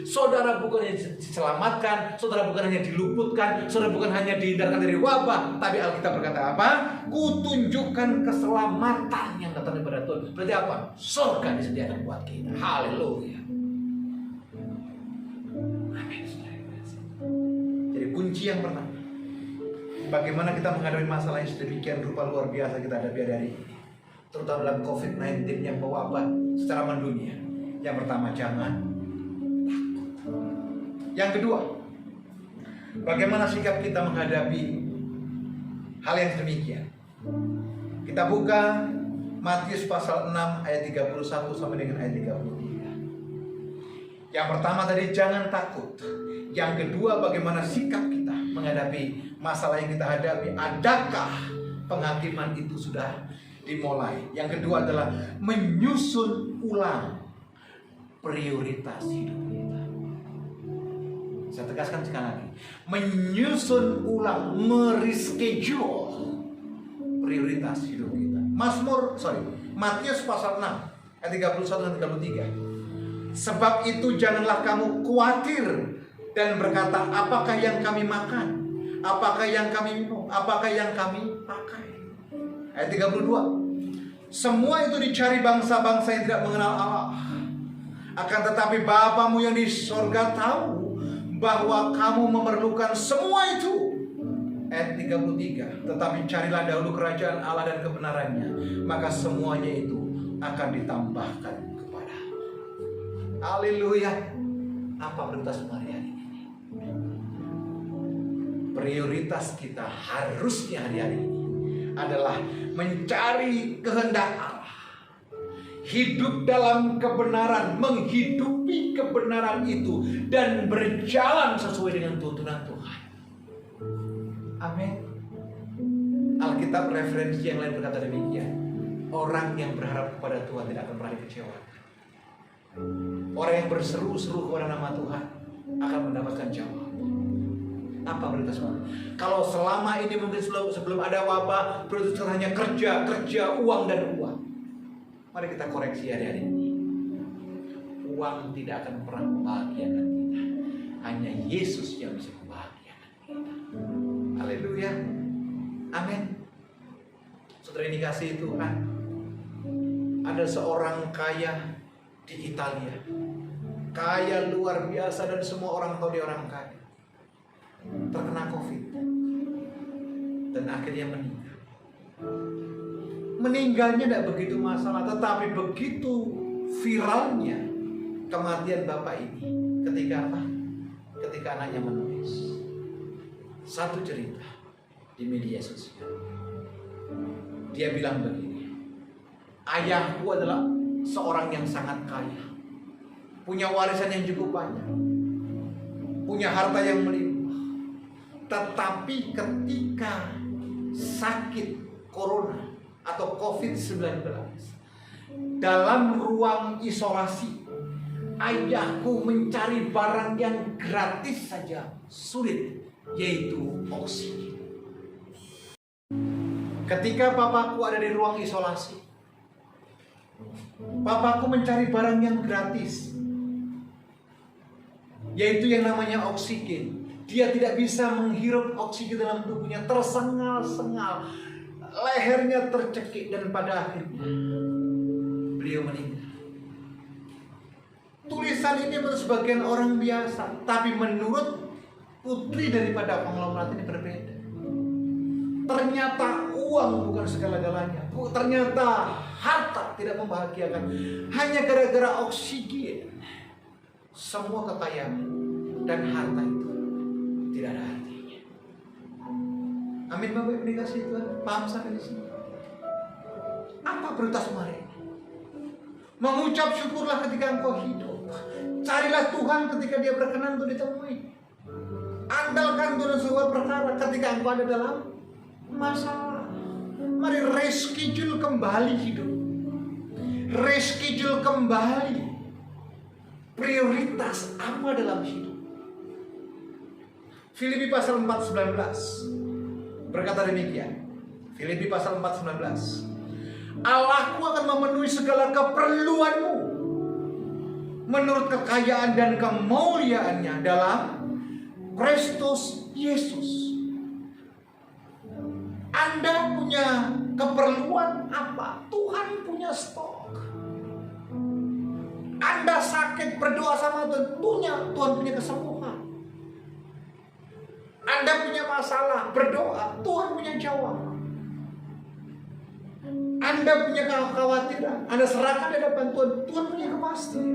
Saudara bukan hanya diselamatkan, saudara bukan hanya diluputkan, saudara bukan hanya dihindarkan dari wabah, tapi Alkitab berkata apa? Kutunjukkan keselamatan yang datang daripada Tuhan. Berarti apa? Surga disediakan buat kita. Haleluya. Amin. Jadi kunci yang pertama, bagaimana kita menghadapi masalah yang sedemikian rupa luar biasa kita hadapi hari ini, terutama dalam COVID-19 yang mewabah secara mendunia. Yang pertama, jangan takut. Yang kedua, bagaimana sikap kita menghadapi hal yang sedemikian? Kita buka Matius pasal 6 ayat 31 sampai dengan ayat 33. Yang pertama tadi, jangan takut. Yang kedua, bagaimana sikap kita menghadapi masalah yang kita hadapi? Adakah penghakiman itu sudah dimulai? Yang kedua adalah menyusun ulang prioritas hidup kita. Saya tegaskan sekali lagi, menyusun ulang, mereschedule prioritas hidup kita. Matius pasal 6 ayat 31 dan 33. Sebab itu janganlah kamu khawatir dan berkata, apakah yang kami makan, apakah yang kami minum, apakah yang kami pakai. Ayat 32. Semua itu dicari bangsa-bangsa yang tidak mengenal Allah. Akan tetapi Bapamu yang di sorga tahu bahwa kamu memerlukan semua itu. Ayat 33. Tetapi carilah dahulu kerajaan Allah dan kebenarannya, maka semuanya itu akan ditambahkan kepadamu. Haleluya. Apa prioritas hari ini? Prioritas kita harusnya hari-hari ini adalah mencari kehendak Allah, hidup dalam kebenaran, menghidupi kebenaran itu, dan berjalan sesuai dengan tuntunan Tuhan. Amin. Alkitab referensi yang lain berkata demikian, orang yang berharap kepada Tuhan tidak akan pernah dikecewakan. Orang yang berseru-seru kepada nama Tuhan akan mendapatkan jawaban. Apa prioritas Tuhan? Kalau selama ini mungkin sebelum ada wabah, prioritas hanya kerja, uang dan uang. Mari kita koreksi hari-hari ini. Uang tidak akan pernah membahagiakan kita. Hanya Yesus yang bisa membahagiakan kita. Haleluya. Amin. Saudara, ini kasih Tuhan. Ada seorang kaya di Italia. Kaya luar biasa dan semua orang tahu dia orang kaya. Terkena COVID. Dan akhirnya meninggal. Meninggalnya tidak begitu masalah, tetapi begitu viralnya kematian bapak ini. Ketika apa? Ketika anaknya menulis satu cerita di media sosial. Dia bilang begini, ayahku adalah seorang yang sangat kaya, punya warisan yang cukup banyak, punya harta yang melimpah. Tetapi ketika sakit corona atau COVID-19, dalam ruang isolasi, ayahku mencari barang yang gratis saja sulit, yaitu oksigen. Ketika papaku ada di ruang isolasi, papaku mencari barang yang gratis. yaitu yang namanya oksigen. Dia tidak bisa menghirup oksigen dalam tubuhnya, tersengal-sengal, lehernya tercekik, dan pada akhirnya beliau meninggal. Tulisan ini menurut sebagian orang biasa, tapi menurut putri daripada konglomerat ini berbeda. Ternyata uang bukan segala-galanya. Ternyata harta tidak membahagiakan. Hanya gara-gara oksigen, semua kekayaan dan harta itu tidak ada artinya. Amin Bapak Ibu dikasih Tuhan. Paham sampai di sini? Apa prioritas hari ini? Mengucap syukurlah ketika engkau hidup. Carilah Tuhan ketika Dia berkenan untuk ditemui. Andalkan Tuhan sebuah perkara ketika engkau ada dalam masalah. Mari reschedule kembali hidup. Reschedule kembali prioritas apa dalam hidup. Filipi pasal 4:19 berkata demikian. Filipi pasal 4:19. Allahku akan memenuhi segala keperluanmu menurut kekayaan dan kemuliaannya dalam Kristus Yesus. Anda punya keperluan apa? Tuhan punya stok. Anda sakit, berdoa sama Tuhan, Tuhan punya kesembuhan. Anda punya masalah, berdoa, Tuhan punya jawaban. Anda punya kekhawatiran, Anda serahkan di hadapan Tuhan, Tuhan punya kepastian.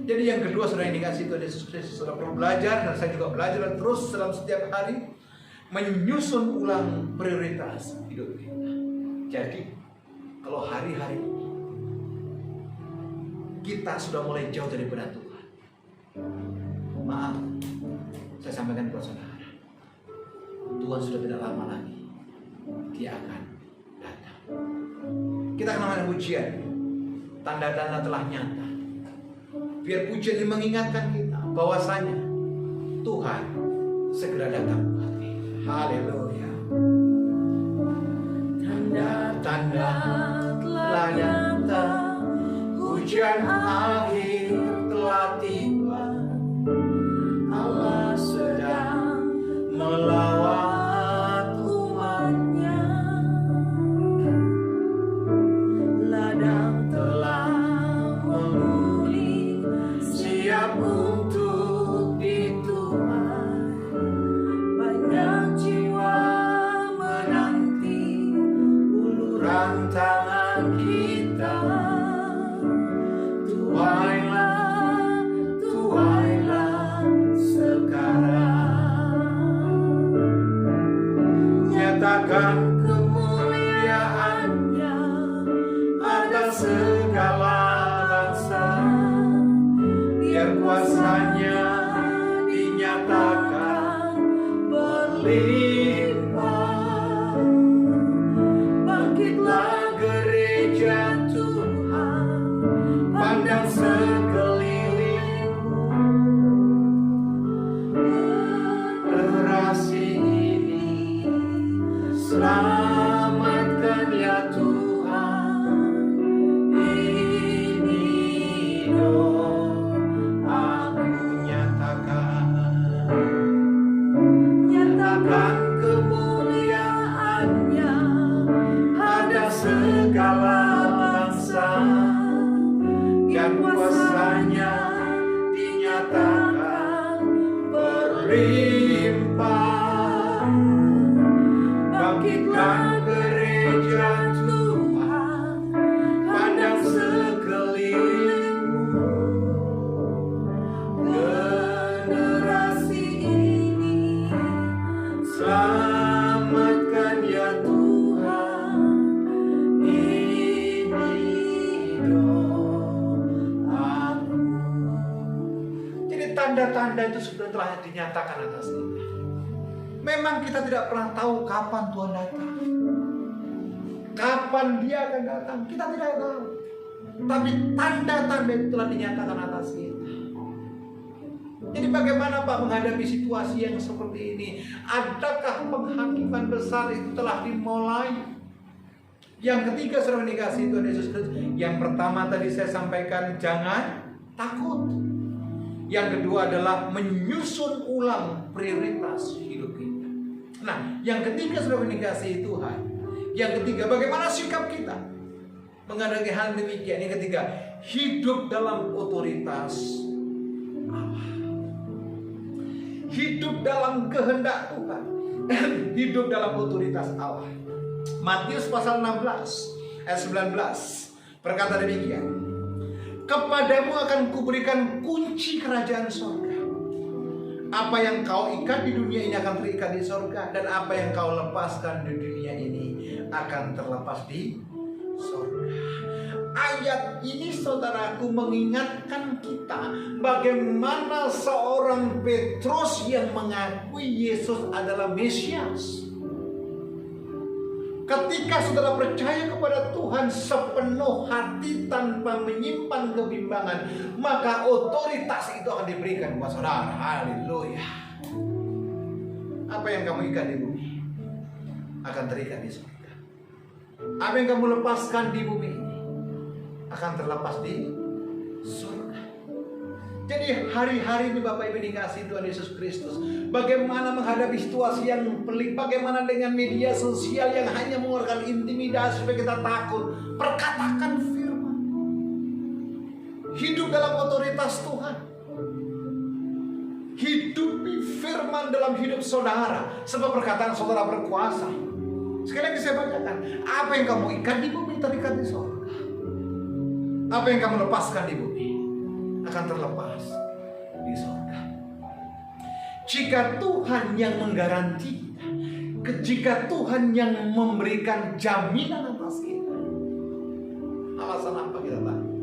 Jadi yang kedua, saudara yang dikasih Tuhan Yesus Kristus, saudara perlu belajar, dan saya juga belajar terus dalam setiap hari menyusun ulang prioritas hidup kita. Jadi kalau hari-hari kita sudah mulai jauh daripada Tuhan, maaf, saya sampaikan kepada saudara, Tuhan sudah tidak lama lagi Dia akan datang. Kita kenal pujian, tanda-tanda telah nyata. Biar pujian ini mengingatkan kita bahwasanya Tuhan segera datang buat kita. Haleluya. Tanda-tanda telah nyata, hujan akhir telah tiba. Allah sedang melawat umatnya. Ladang telah memulih, siap untuk dituai. Banyak jiwa menanti uluran tangan kita. Tuailah sekarang. Nyatakan kemuliaan-Nya atas segala bangsa. Biar kuasa-Nya dinyatakan berlimpah. Bangkitlah gereja Tuhan, pandang sekelilingmu. Generasi ini selamatkan ya Tuhan. Ini doaku, nyatakan kemuliaan-Nya ada segala bangsa. Dan kuasa-Nya dinyatakan berlimpah. Bangkitkan gereja Tuhan, pandang sekelilingmu. Generasi ini selamatkan ya Tuhan. Ini doaku. Jadi tanda-tanda itu sudah telah dinyatakan atas kita. Memang kita tidak pernah tahu kapan Tuhan datang, kapan Dia akan datang, kita tidak tahu. Tapi tanda-tanda itu telah dinyatakan atas kita. Jadi bagaimana Pak menghadapi situasi yang seperti ini? Adakah penghakiman besar itu telah dimulai? Yang ketiga, saudara dikasih Tuhan Yesus Kristus. Yang pertama tadi saya sampaikan, jangan takut. Yang kedua adalah menyusun ulang prioritas hidup kita. Nah, yang ketiga sudah dikasihi Tuhan. Yang ketiga, bagaimana sikap kita menghadapi hal demikian. Yang ketiga, hidup dalam otoritas Allah. Hidup dalam kehendak Tuhan. Hidup dalam otoritas Allah. Matius pasal 16 ayat 19 berkata demikian. Kepadamu akan kuberikan kunci kerajaan sorga. Apa yang kau ikat di dunia ini akan terikat di sorga, dan apa yang kau lepaskan di dunia ini akan terlepas di sorga. Ayat ini saudaraku mengingatkan kita bagaimana seorang Petrus yang mengakui Yesus adalah Mesias. Ketika saudara percaya kepada Tuhan sepenuh hati tanpa menyimpan kebimbangan, maka otoritas itu akan diberikan kepada saudara. Haleluya. Apa yang kamu ikat di bumi akan terikat di surga. Apa yang kamu lepaskan di bumi ini akan terlepas di surga. Jadi hari-hari ini Bapak Ibu dikasihi Tuhan Yesus Kristus, bagaimana menghadapi situasi yang pelik, bagaimana dengan media sosial yang hanya mengeluarkan intimidasi supaya kita takut. Perkatakan firman. Hidup dalam otoritas Tuhan. Hidupi firman dalam hidup saudara, sebab perkataan saudara berkuasa. Sekali lagi saya bacakan, apa yang kamu ikat di bumi terikat di surga. Apa yang kamu lepaskan di bumi akan terlepas di surga. Jika Tuhan yang menggaranti kita, jika Tuhan yang memberikan jaminan atas kita, alasan apa kita takut?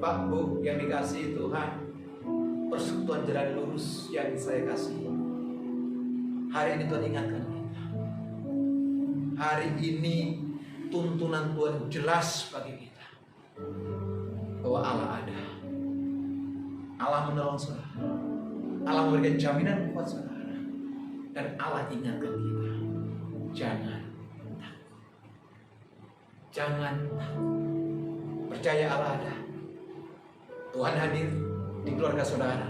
Pak, Bu, yang dikasihi Tuhan, persekutuan jalan lurus yang saya kasih, hari ini Tuhan ingatkan kita. Hari ini tuntunan Tuhan jelas bagi kita, bahwa Allah ada. Allah menolong saudara. Allah memberikan jaminan buat saudara. Dan Allah ingatkan kita, jangan takut. Jangan takut. Percaya Allah ada. Tuhan hadir di keluarga saudara.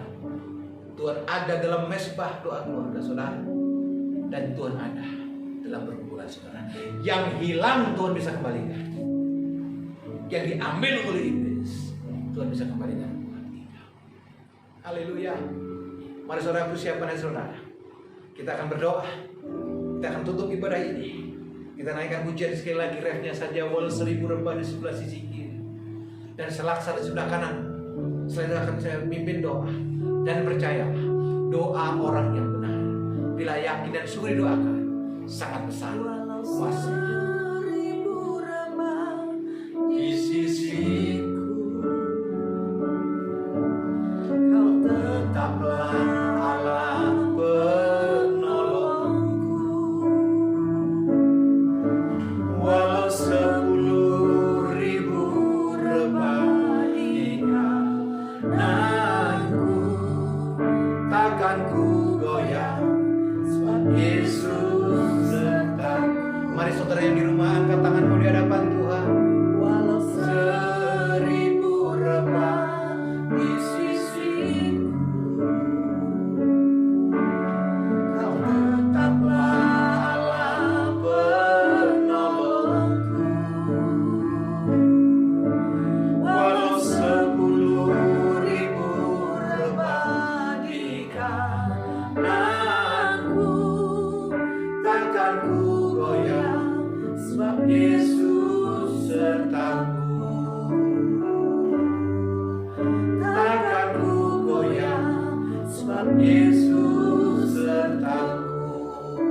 Tuhan ada dalam mesbah doa keluarga saudara. Dan Tuhan ada dalam pergumulan saudara. Yang hilang Tuhan bisa kembalikan. Yang diambil oleh iblis, Tuhan bisa kembalikan buat kita. Haleluya. Mari saudara persiapan saudara. Kita akan berdoa. Kita akan tutup ibadah ini. Kita naikkan pujian sekali lagi, refnya saja. Walau 1000 rembah di sebelah sisi kiri dan selaksa di sebelah kanan. Setelah akan saya pimpin doa. Dan percayalah, doa orang yang benar, bila yakin dan sungguh didoakan, sangat besar kuasanya. Di sisiku, kau tetaplah Allah penolongku. Walau 10.000 rebah di kananku, takkan ku goyah, sebab Yesus sertaku. Mari saudara yang di rumah, angkat tanganmu di hadapan Tuhan. 1000 rebah di sisiku, kau tetaplah Allah penolongku. Walau 10.000 rebah di kananku, takkan ku goyah, sebab Yesus sertaku. Takkan ku goyah, sebab Yesus sertaku.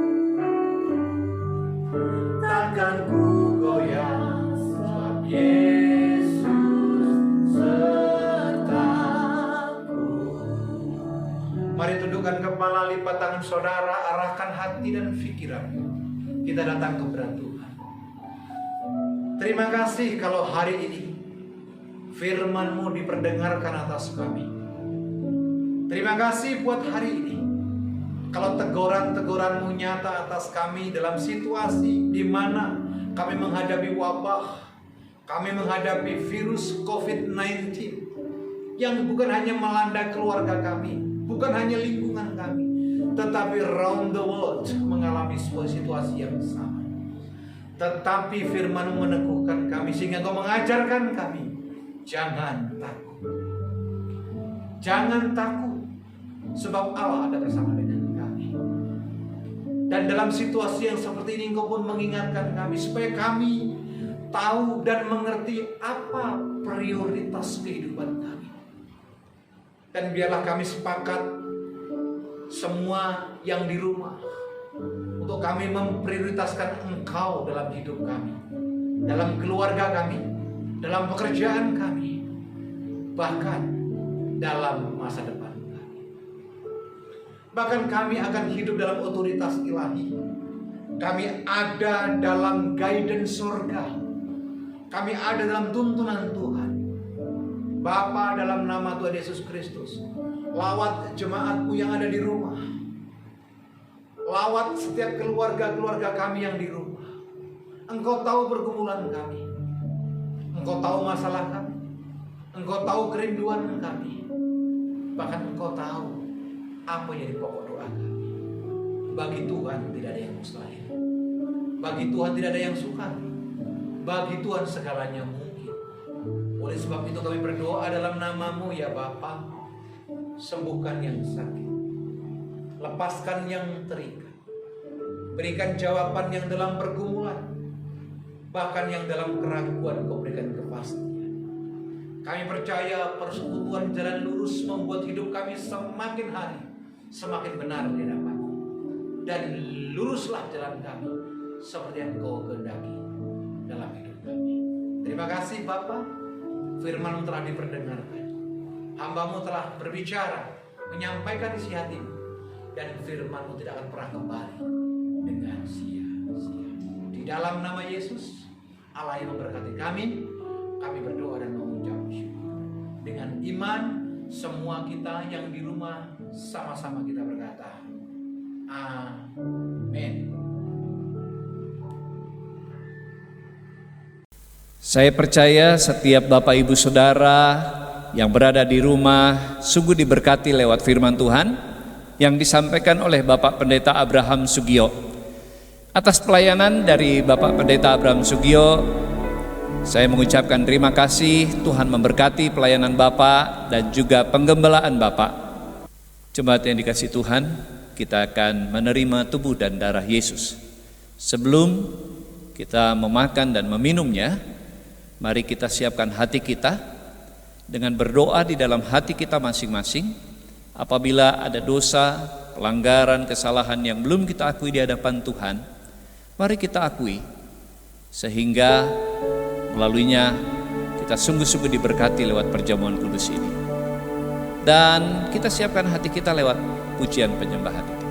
Takkan ku goyah, sebab Yesus sertaku. Mari tundukkan kepala, lipat tangan saudara, arahkan hati dan pikiran. Kita datang kepada Tuhan. Terima kasih kalau hari ini firman-Mu diperdengarkan atas kami. Terima kasih buat hari ini. Kalau teguran-teguran-Mu nyata atas kami dalam situasi di mana kami menghadapi wabah, kami menghadapi virus COVID-19, yang bukan hanya melanda keluarga kami, bukan hanya lingkungan kami, tetapi around the world mengalami sebuah situasi yang sama. Tetapi firman-Mu meneguhkan kami sehingga Engkau mengajarkan kami, jangan takut. Jangan takut, sebab Allah ada bersama dengan kami. Dan dalam situasi yang seperti ini Engkau pun mengingatkan kami supaya kami tahu dan mengerti apa prioritas kehidupan kami. Dan biarlah kami sepakat semua yang di rumah untuk kami memprioritaskan Engkau dalam hidup kami, dalam keluarga kami, dalam pekerjaan kami, bahkan dalam masa depan kami. Bahkan kami akan hidup dalam otoritas ilahi. Kami ada dalam guidance surga. Kami ada dalam tuntunan Tuhan. Bapa, dalam nama Tuhan Yesus Kristus, lawat jemaat-Mu yang ada di rumah. Lawat setiap keluarga-keluarga kami yang di rumah. Engkau tahu pergumulan kami. Engkau tahu masalah kami. Engkau tahu kerinduan kami. Bahkan Engkau tahu apa yang jadi pokok doa kami. Bagi Tuhan tidak ada yang mustahil. Bagi Tuhan tidak ada yang sukar. Bagi Tuhan segalanya mungkin. Oleh sebab itu kami berdoa dalam nama-Mu ya Bapa. Sembuhkan yang sakit. Lepaskan yang terikat. Berikan jawaban yang dalam pergumulan. Bahkan yang dalam keraguan Kau berikan kepastian. Kami percaya persekutuan jalan lurus membuat hidup kami semakin hari semakin benar di hadapan-Mu. Dan luruslah jalan kami seperti yang Kau kehendaki dalam hidup kami. Terima kasih Bapa. Firman-Mu telah diperdengarkan. Hamba-Mu telah berbicara, menyampaikan isi hati-Mu. Dan firman-Mu tidak akan pernah kembali dengan sia-sia. Di dalam nama Yesus, Allah yang memberkati kami berdoa dan mengucap syukur. Dengan iman, semua kita yang di rumah sama-sama kita berkata, amin. Saya percaya setiap Bapak Ibu Saudara yang berada di rumah sungguh diberkati lewat firman Tuhan yang disampaikan oleh Bapak Pendeta Abraham Sugio. Atas pelayanan dari Bapak Pendeta Abraham Sugio, saya mengucapkan terima kasih. Tuhan memberkati pelayanan Bapak dan juga penggembalaan Bapak. Jemaat yang dikasihi Tuhan, kita akan menerima tubuh dan darah Yesus. Sebelum kita memakan dan meminumnya, mari kita siapkan hati kita dengan berdoa di dalam hati kita masing-masing. Apabila ada dosa, pelanggaran, kesalahan yang belum kita akui di hadapan Tuhan, mari kita akui, sehingga melaluinya kita sungguh-sungguh diberkati lewat perjamuan kudus ini. Dan kita siapkan hati kita lewat pujian penyembahan ini.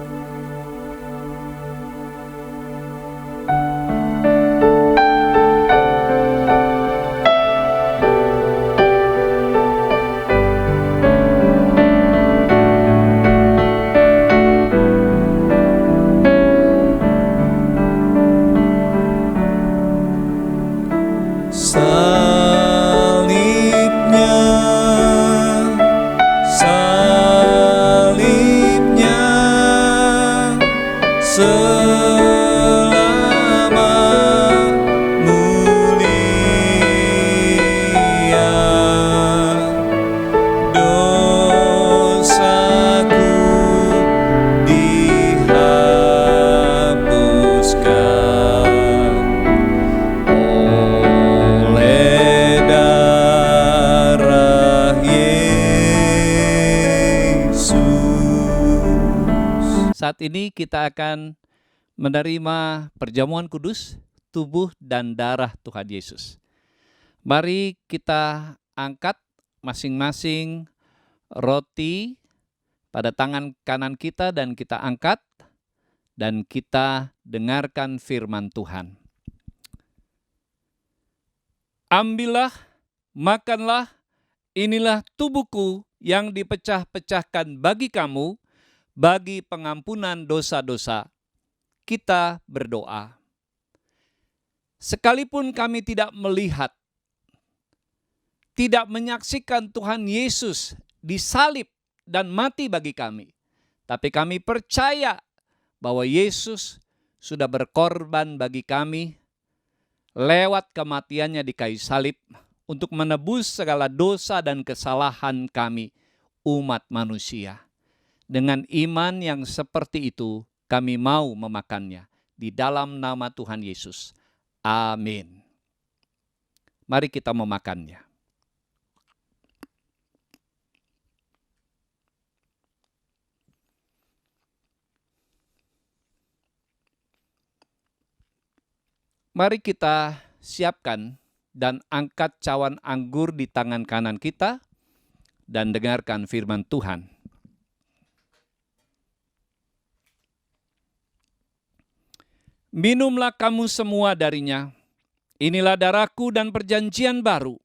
Saat ini kita akan menerima perjamuan kudus, tubuh dan darah Tuhan Yesus. Mari kita angkat masing-masing roti pada tangan kanan kita dan kita angkat dan kita dengarkan firman Tuhan. Ambillah, makanlah, inilah tubuhku yang dipecah-pecahkan bagi kamu, bagi pengampunan dosa-dosa. Kita berdoa. Sekalipun kami tidak melihat, tidak menyaksikan Tuhan Yesus disalib dan mati bagi kami. Tapi kami percaya bahwa Yesus sudah berkorban bagi kami lewat kematiannya di kayu salib untuk menebus segala dosa dan kesalahan kami, umat manusia. Dengan iman yang seperti itu, kami mau memakannya di dalam nama Tuhan Yesus. Amin. Mari kita memakannya. Mari kita siapkan dan angkat cawan anggur di tangan kanan kita dan dengarkan firman Tuhan. Minumlah kamu semua darinya. Inilah darahku dan perjanjian baru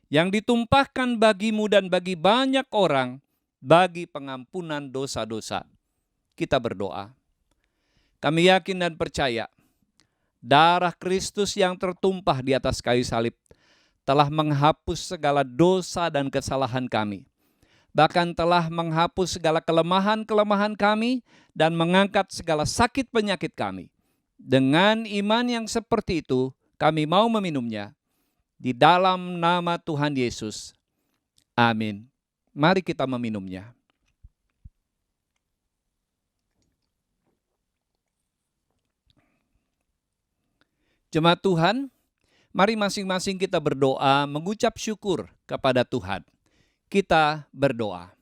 yang ditumpahkan bagimu dan bagi banyak orang bagi pengampunan dosa-dosa. Kita berdoa. Kami yakin dan percaya darah Kristus yang tertumpah di atas kayu salib telah menghapus segala dosa dan kesalahan kami. Bahkan telah menghapus segala kelemahan-kelemahan kami dan mengangkat segala sakit penyakit kami. Dengan iman yang seperti itu, kami mau meminumnya di dalam nama Tuhan Yesus. Amin. Mari kita meminumnya. Jemaat Tuhan, mari masing-masing kita berdoa mengucap syukur kepada Tuhan. Kita berdoa.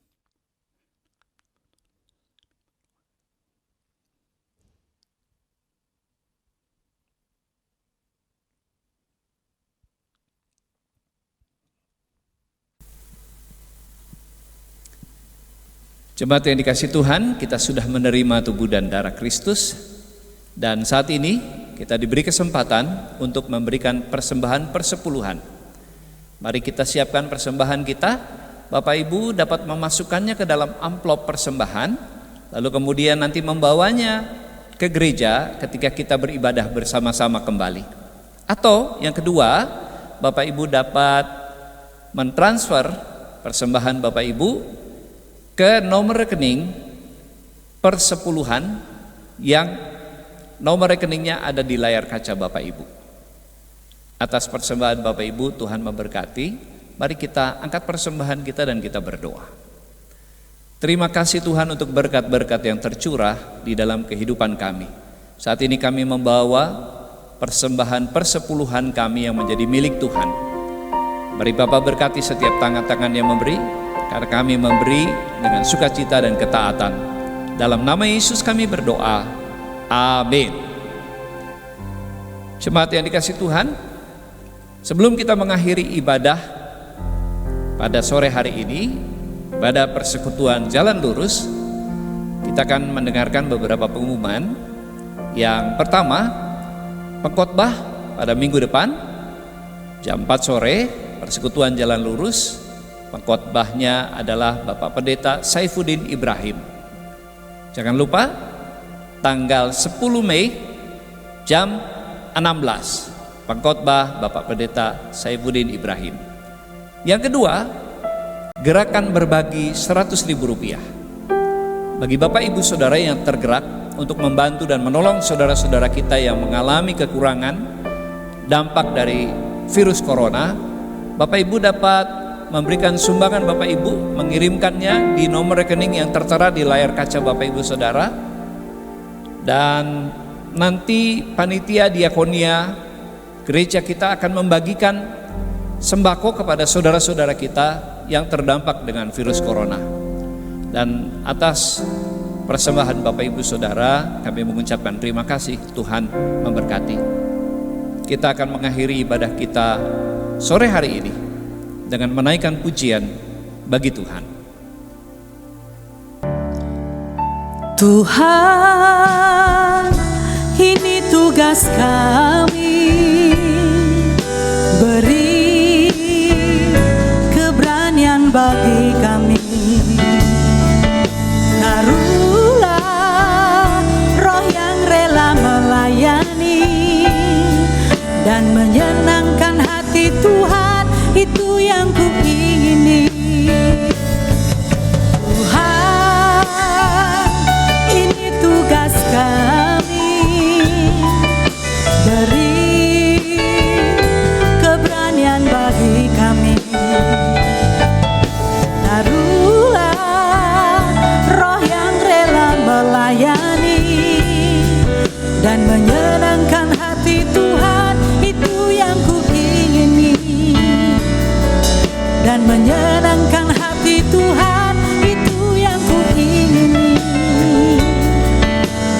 Jemaat yang dikasihi Tuhan, kita sudah menerima tubuh dan darah Kristus, dan saat ini kita diberi kesempatan untuk memberikan persembahan persepuluhan. Mari kita siapkan persembahan kita. Bapak Ibu dapat memasukkannya ke dalam amplop persembahan, lalu kemudian nanti membawanya ke gereja ketika kita beribadah bersama-sama kembali. Atau yang kedua, Bapak Ibu dapat mentransfer persembahan Bapak Ibu ke nomor rekening persepuluhan yang nomor rekeningnya ada di layar kaca Bapak Ibu. Atas persembahan Bapak Ibu, Tuhan memberkati. Mari kita angkat persembahan kita dan kita berdoa. Terima kasih Tuhan untuk berkat-berkat yang tercurah di dalam kehidupan kami. Saat ini kami membawa persembahan persepuluhan kami yang menjadi milik Tuhan. Mari Bapak berkati setiap tangan-tangan yang memberi, karena kami memberi dengan sukacita dan ketaatan. Dalam nama Yesus kami berdoa. Amin. Jemaat yang dikasihi Tuhan, sebelum kita mengakhiri ibadah pada sore hari ini, pada persekutuan Jalan Lurus, kita akan mendengarkan beberapa pengumuman. Yang pertama, pengkhotbah pada minggu depan jam 4 sore, persekutuan Jalan Lurus. Pengkhotbahnya adalah Bapak Pendeta Saifuddin Ibrahim. Jangan lupa tanggal 10 Mei jam 16, pengkhotbah Bapak Pendeta Saifuddin Ibrahim. Yang kedua, gerakan berbagi Rp100.000. Bagi Bapak Ibu Saudara yang tergerak untuk membantu dan menolong saudara-saudara kita yang mengalami kekurangan dampak dari virus corona, Bapak Ibu dapat memberikan sumbangan Bapak Ibu, mengirimkannya di nomor rekening yang tertera di layar kaca Bapak Ibu Saudara. Dan nanti panitia diakonia gereja kita akan membagikan sembako kepada saudara-saudara kita yang terdampak dengan virus corona. Dan atas persembahan Bapak Ibu Saudara, kami mengucapkan terima kasih. Tuhan memberkati. Kita akan mengakhiri ibadah kita sore hari ini dengan menaikkan pujian bagi Tuhan. Tuhan, ini tugas kami, beri keberanian bagi kami. Taruhlah roh yang rela melayani dan menyenangkan hati Tuhan, itu yang ku dan menyenangkan hati Tuhan, itu yang ku ingini. Dan menyenangkan hati Tuhan, itu yang ku ingini.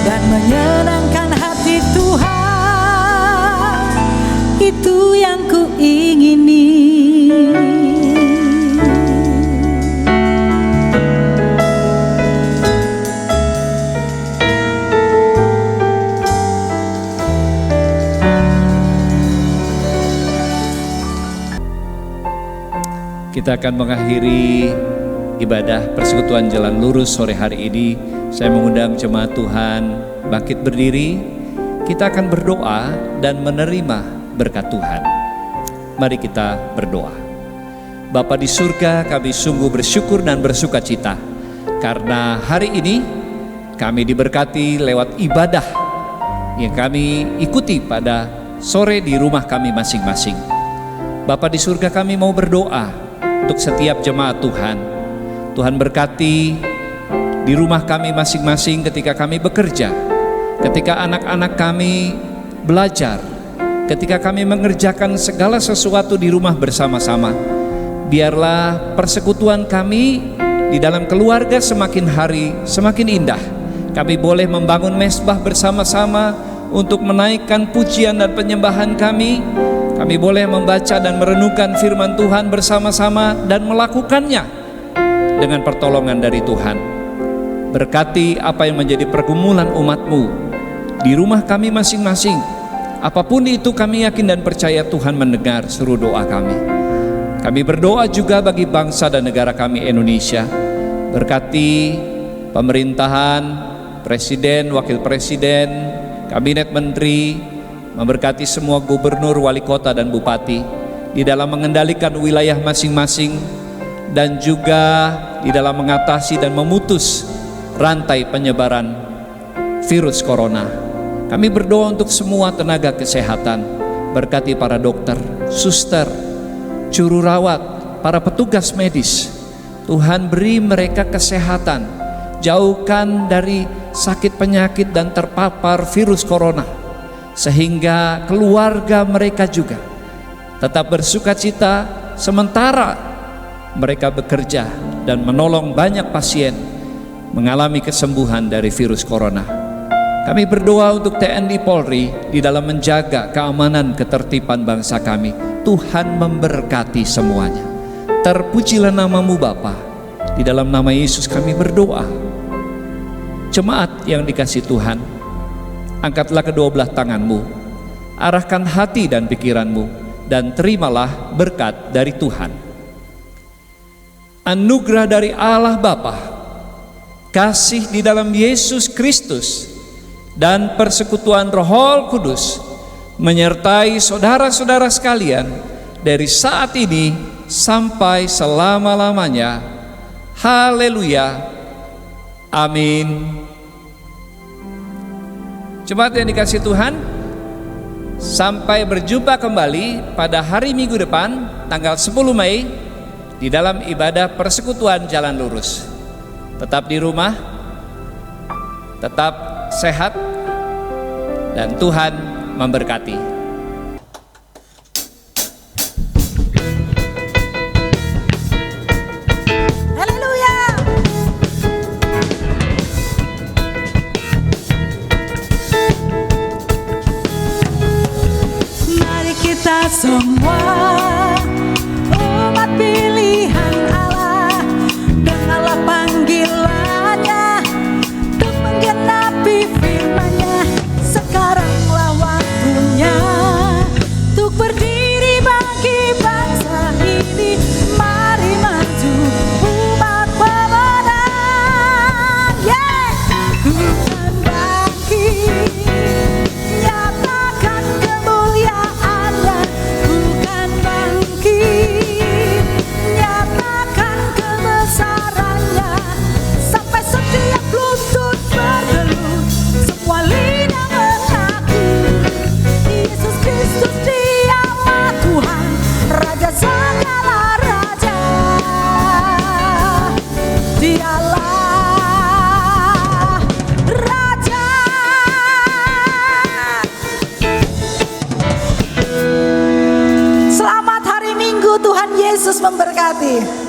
Dan menyenangkan hati Tuhan, itu yang ku ingini. Kita akan mengakhiri ibadah persekutuan jalan lurus sore hari ini. Saya mengundang jemaat Tuhan bangkit berdiri. Kita akan berdoa dan menerima berkat Tuhan. Mari kita berdoa. Bapa di surga, kami sungguh bersyukur dan bersuka cita karena hari ini kami diberkati lewat ibadah yang kami ikuti pada sore di rumah kami masing-masing. Bapa di surga, kami mau berdoa untuk setiap jemaat Tuhan. Tuhan berkati di rumah kami masing-masing ketika kami bekerja, ketika anak-anak kami belajar, ketika kami mengerjakan segala sesuatu di rumah bersama-sama. Biarlah persekutuan kami di dalam keluarga semakin hari semakin indah. Kami boleh membangun mezbah bersama-sama untuk menaikkan pujian dan penyembahan kami. Kami boleh membaca dan merenungkan firman Tuhan bersama-sama dan melakukannya dengan pertolongan dari Tuhan. Berkati apa yang menjadi pergumulan umat-Mu di rumah kami masing-masing. Apapun itu, kami yakin dan percaya Tuhan mendengar seluruh doa kami. Kami berdoa juga bagi bangsa dan negara kami Indonesia. Berkati pemerintahan, presiden, wakil presiden, kabinet menteri, memberkati semua gubernur, wali kota dan bupati di dalam mengendalikan wilayah masing-masing dan juga di dalam mengatasi dan memutus rantai penyebaran virus corona. Kami berdoa untuk semua tenaga kesehatan. Berkati para dokter, suster, juru rawat, para petugas medis. Tuhan beri mereka kesehatan, jauhkan dari sakit penyakit dan terpapar virus corona, sehingga keluarga mereka juga tetap bersukacita sementara mereka bekerja dan menolong banyak pasien mengalami kesembuhan dari virus corona. Kami berdoa untuk TNI Polri di dalam menjaga keamanan ketertiban bangsa kami. Tuhan memberkati semuanya. Terpujilah nama-Mu Bapa. Di dalam nama Yesus kami berdoa. Jemaat yang dikasihi Tuhan, angkatlah kedua belah tangan-Mu, arahkan hati dan pikiran-Mu, dan terimalah berkat dari Tuhan. Anugerah dari Allah Bapa, kasih di dalam Yesus Kristus, dan persekutuan Roh Kudus menyertai saudara-saudara sekalian dari saat ini sampai selama-lamanya. Haleluya. Amin. Jemaat yang dikasihi Tuhan, sampai berjumpa kembali pada hari Minggu depan tanggal 10 Mei di dalam ibadah persekutuan jalan lurus. Tetap di rumah, tetap sehat, dan Tuhan memberkati. Semua umat pilihan Allah, dengarlah panggilannya untuk menggenapi firman-Nya. Sekaranglah waktunya untuk berdiri bagi bangsa ini. Mari maju umat pemenang. Ku akan bangkit, nyatakan kemuliaan. Bukan Tuhan Yesus memberkati.